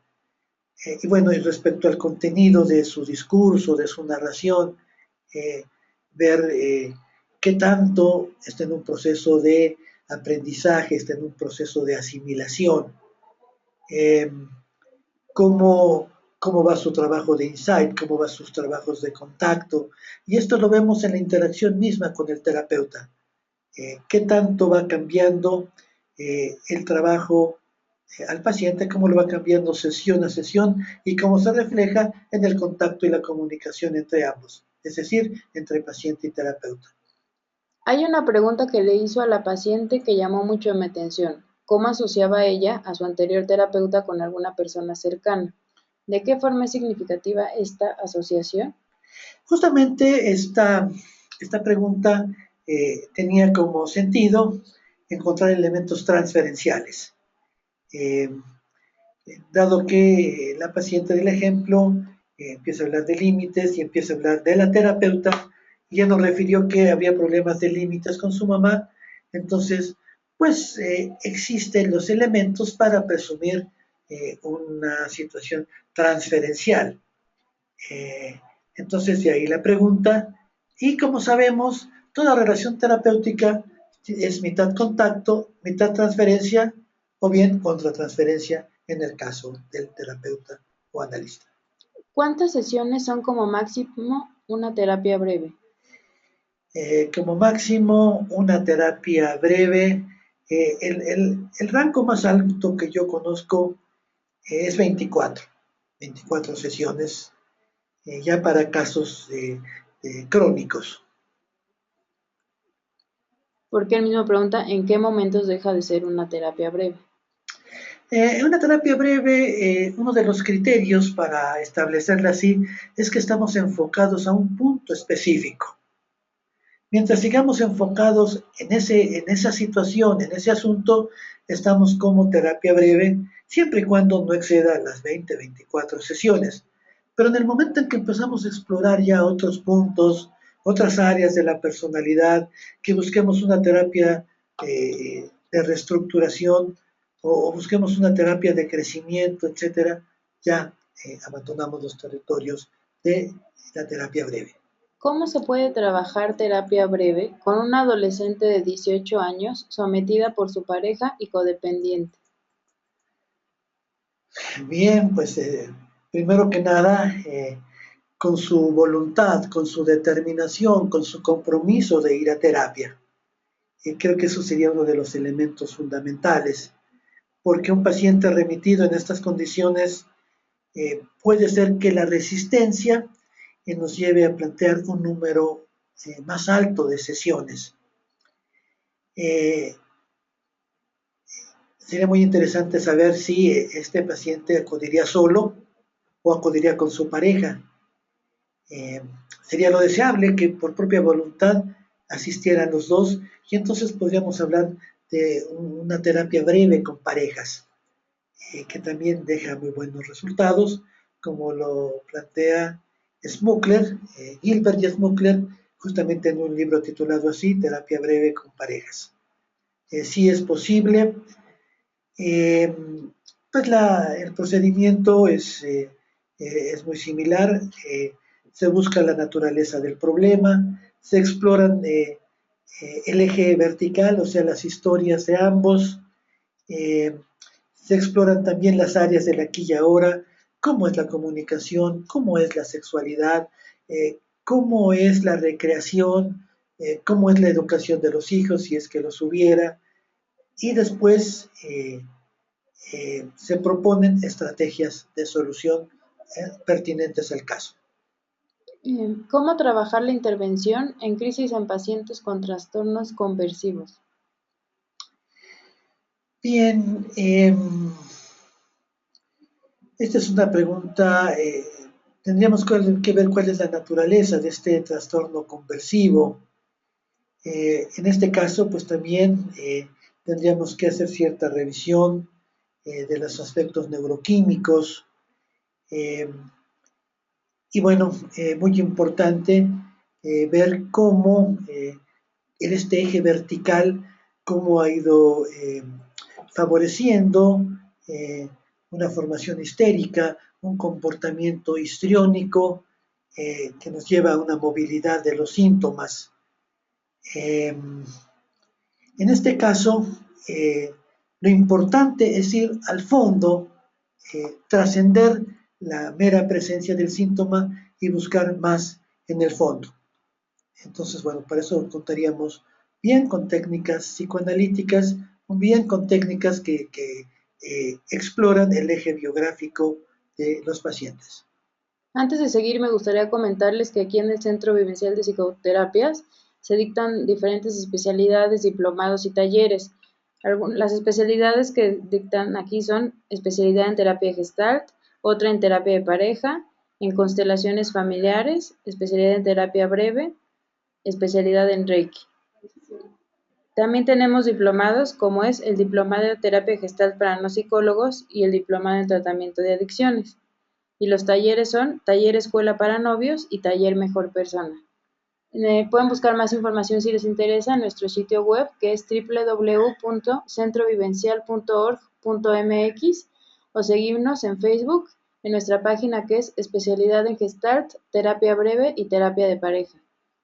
Y bueno, y respecto al contenido de su discurso, de su narración, eh, ver qué tanto está en un proceso de aprendizaje, está en un proceso de asimilación, eh, cómo, cómo va su trabajo de insight, cómo van sus trabajos de contacto. Y esto lo vemos en la interacción misma con el terapeuta. Qué tanto va cambiando el trabajo al paciente, cómo lo va cambiando sesión a sesión y cómo se refleja en el contacto y la comunicación entre ambos, es decir, entre paciente y terapeuta. Hay una pregunta que le hizo a la paciente que llamó mucho mi atención. ¿Cómo asociaba ella a su anterior terapeuta con alguna persona cercana? ¿De qué forma es significativa esta asociación? Justamente esta pregunta tenía como sentido encontrar elementos transferenciales. Eh, Dado que la paciente del ejemplo empieza a hablar de límites y empieza a hablar de la terapeuta, y ya nos refirió que había problemas de límites con su mamá, entonces, pues existen los elementos para presumir una situación transferencial. Eh, entonces, de ahí la pregunta, y como sabemos, toda relación terapéutica es mitad contacto, mitad transferencia o bien contratransferencia en el caso del terapeuta o analista. ¿Cuántas sesiones son como máximo una terapia breve? Como máximo, una terapia breve, el rango más alto que yo conozco es 24 sesiones, ya para casos crónicos. Porque él mismo pregunta en qué momentos deja de ser una terapia breve. En una terapia breve, uno de los criterios para establecerla así es que estamos enfocados a un punto específico. Mientras sigamos enfocados en esa situación, en ese asunto, estamos como terapia breve, siempre y cuando no exceda las 20, 24 sesiones. Pero en el momento en que empezamos a explorar ya otros puntos, otras áreas de la personalidad, que busquemos una terapia de reestructuración o busquemos una terapia de crecimiento, etcétera, ya abandonamos los territorios de la terapia breve. ¿Cómo se puede trabajar terapia breve con una adolescente de 18 años sometida por su pareja y codependiente? Bien, pues primero que nada, con su voluntad, con su determinación, con su compromiso de ir a terapia. Creo que eso sería uno de los elementos fundamentales, porque un paciente remitido en estas condiciones puede ser que la resistencia nos lleve a plantear un número más alto de sesiones. Eh, Sería muy interesante saber si este paciente acudiría solo o acudiría con su pareja. Eh, Sería lo deseable que por propia voluntad asistieran los dos y entonces podríamos hablar de una terapia breve con parejas, que también deja muy buenos resultados, como lo plantea Smukler, Gilbert y Smukler, justamente en un libro titulado así, Terapia breve con parejas. Sí es posible, eh, pues el procedimiento es muy similar, se busca la naturaleza del problema, se exploran el eje vertical, o sea, las historias de ambos, eh, se exploran también las áreas del aquí y ahora, cómo es la comunicación, cómo es la sexualidad, cómo es la recreación, cómo es la educación de los hijos, si es que los hubiera, y después se proponen estrategias de solución pertinentes al caso. ¿Cómo trabajar la intervención en crisis en pacientes con trastornos conversivos? Bien, esta es una pregunta, tendríamos que ver cuál es la naturaleza de este trastorno conversivo. En este caso, pues también tendríamos que hacer cierta revisión de los aspectos neuroquímicos. Eh, y bueno, muy importante ver cómo en este eje vertical, cómo ha ido favoreciendo una formación histérica, un comportamiento histriónico que nos lleva a una movilidad de los síntomas. En este caso, lo importante es ir al fondo, trascender la mera presencia del síntoma y buscar más en el fondo. Entonces, bueno, para eso contaríamos bien con técnicas psicoanalíticas, bien con técnicas que exploran el eje biográfico de los pacientes. Antes de seguir, me gustaría comentarles que aquí en el Centro Vivencial de Psicoterapias se dictan diferentes especialidades, diplomados y talleres. Las especialidades que dictan aquí son especialidad en terapia Gestalt, otra en terapia de pareja, en constelaciones familiares, especialidad en terapia breve, especialidad en Reiki. También tenemos diplomados como es el Diplomado de Terapia Gestalt para no psicólogos y el Diplomado en Tratamiento de Adicciones. Y los talleres son Taller Escuela para Novios y Taller Mejor Persona. Pueden buscar más información si les interesa en nuestro sitio web, que es www.centrovivencial.org.mx, o seguirnos en Facebook en nuestra página, que es Especialidad en Gestalt, Terapia Breve y Terapia de Pareja.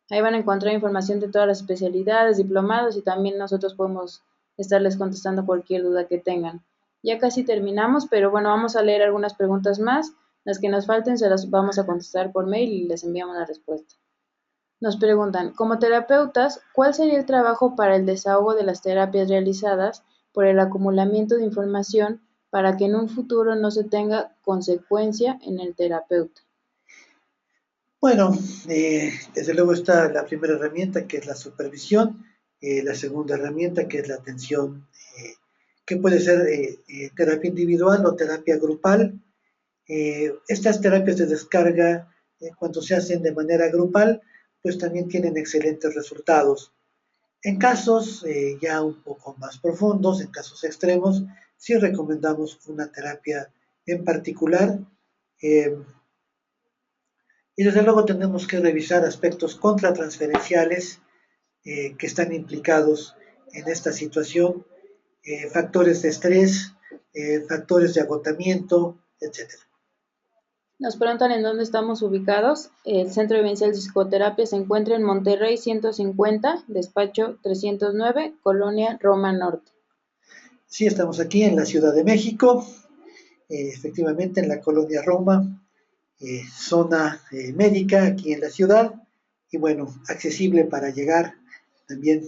Ahí van a encontrar información de todas las especialidades, diplomados, y también nosotros podemos estarles contestando cualquier duda que tengan. Ya casi terminamos, pero bueno, vamos a leer algunas preguntas más. Las que nos falten se las vamos a contestar por mail y les enviamos la respuesta. Nos preguntan, como terapeutas, ¿cuál sería el trabajo para el desahogo de las terapias realizadas por el acumulamiento de información para que en un futuro no se tenga consecuencia en el terapeuta? Bueno, desde luego está la primera herramienta, que es la supervisión, la segunda herramienta, que es la atención que puede ser terapia individual o terapia grupal. Estas terapias de descarga, cuando se hacen de manera grupal, pues también tienen excelentes resultados. En casos ya un poco más profundos, en casos extremos, sí recomendamos una terapia en particular. Eh, y desde luego tenemos que revisar aspectos contratransferenciales que están implicados en esta situación, factores de estrés, factores de agotamiento, etcétera. Nos preguntan en dónde estamos ubicados. El Centro Vivencial de Psicoterapia se encuentra en Monterrey 150, despacho 309, Colonia Roma Norte. Sí, estamos aquí en la Ciudad de México, efectivamente en la colonia Roma, zona médica aquí en la ciudad, y bueno, accesible para llegar también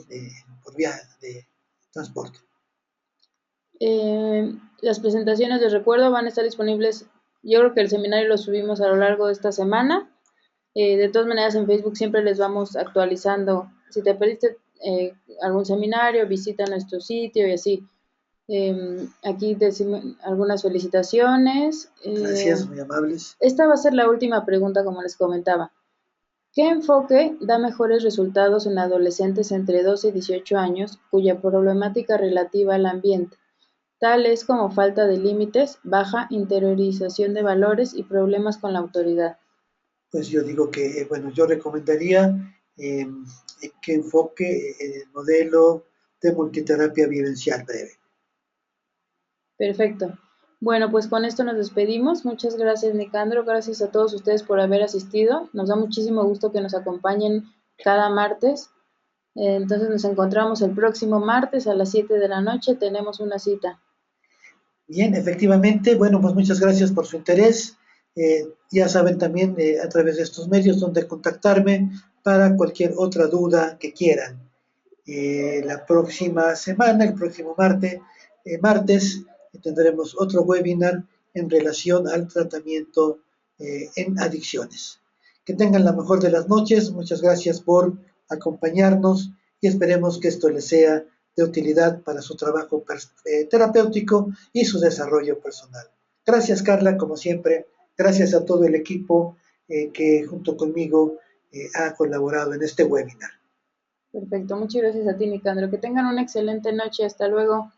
por vía de transporte. Las presentaciones de recuerdo van a estar disponibles. Yo creo que el seminario lo subimos a lo largo de esta semana. De todas maneras, en Facebook siempre les vamos actualizando. Si te perdiste algún seminario, visita nuestro sitio y así. Aquí decimos algunas felicitaciones. Gracias, muy amables. Esta va a ser la última pregunta, como les comentaba. ¿Qué enfoque da mejores resultados en adolescentes entre 12 y 18 años cuya problemática relativa al ambiente, tales como falta de límites, baja interiorización de valores y problemas con la autoridad? Pues yo digo que, bueno, yo recomendaría que enfoque el modelo de multiterapia vivencial breve. Perfecto. Bueno, pues con esto nos despedimos. Muchas gracias, Nicandro. Gracias a todos ustedes por haber asistido. Nos da muchísimo gusto que nos acompañen cada martes. Entonces nos encontramos el próximo martes a las 7 de la noche. Tenemos una cita. Bien, efectivamente, bueno, pues muchas gracias por su interés. Ya saben también a través de estos medios donde contactarme para cualquier otra duda que quieran. La próxima semana, el próximo martes, tendremos otro webinar en relación al tratamiento en adicciones. Que tengan la mejor de las noches. Muchas gracias por acompañarnos y esperemos que esto les sea de utilidad para su trabajo terapéutico y su desarrollo personal. Gracias, Carla, como siempre. Gracias a todo el equipo que junto conmigo ha colaborado en este webinar. Perfecto. Muchas gracias a ti, Nicandro. Que tengan una excelente noche. Hasta luego.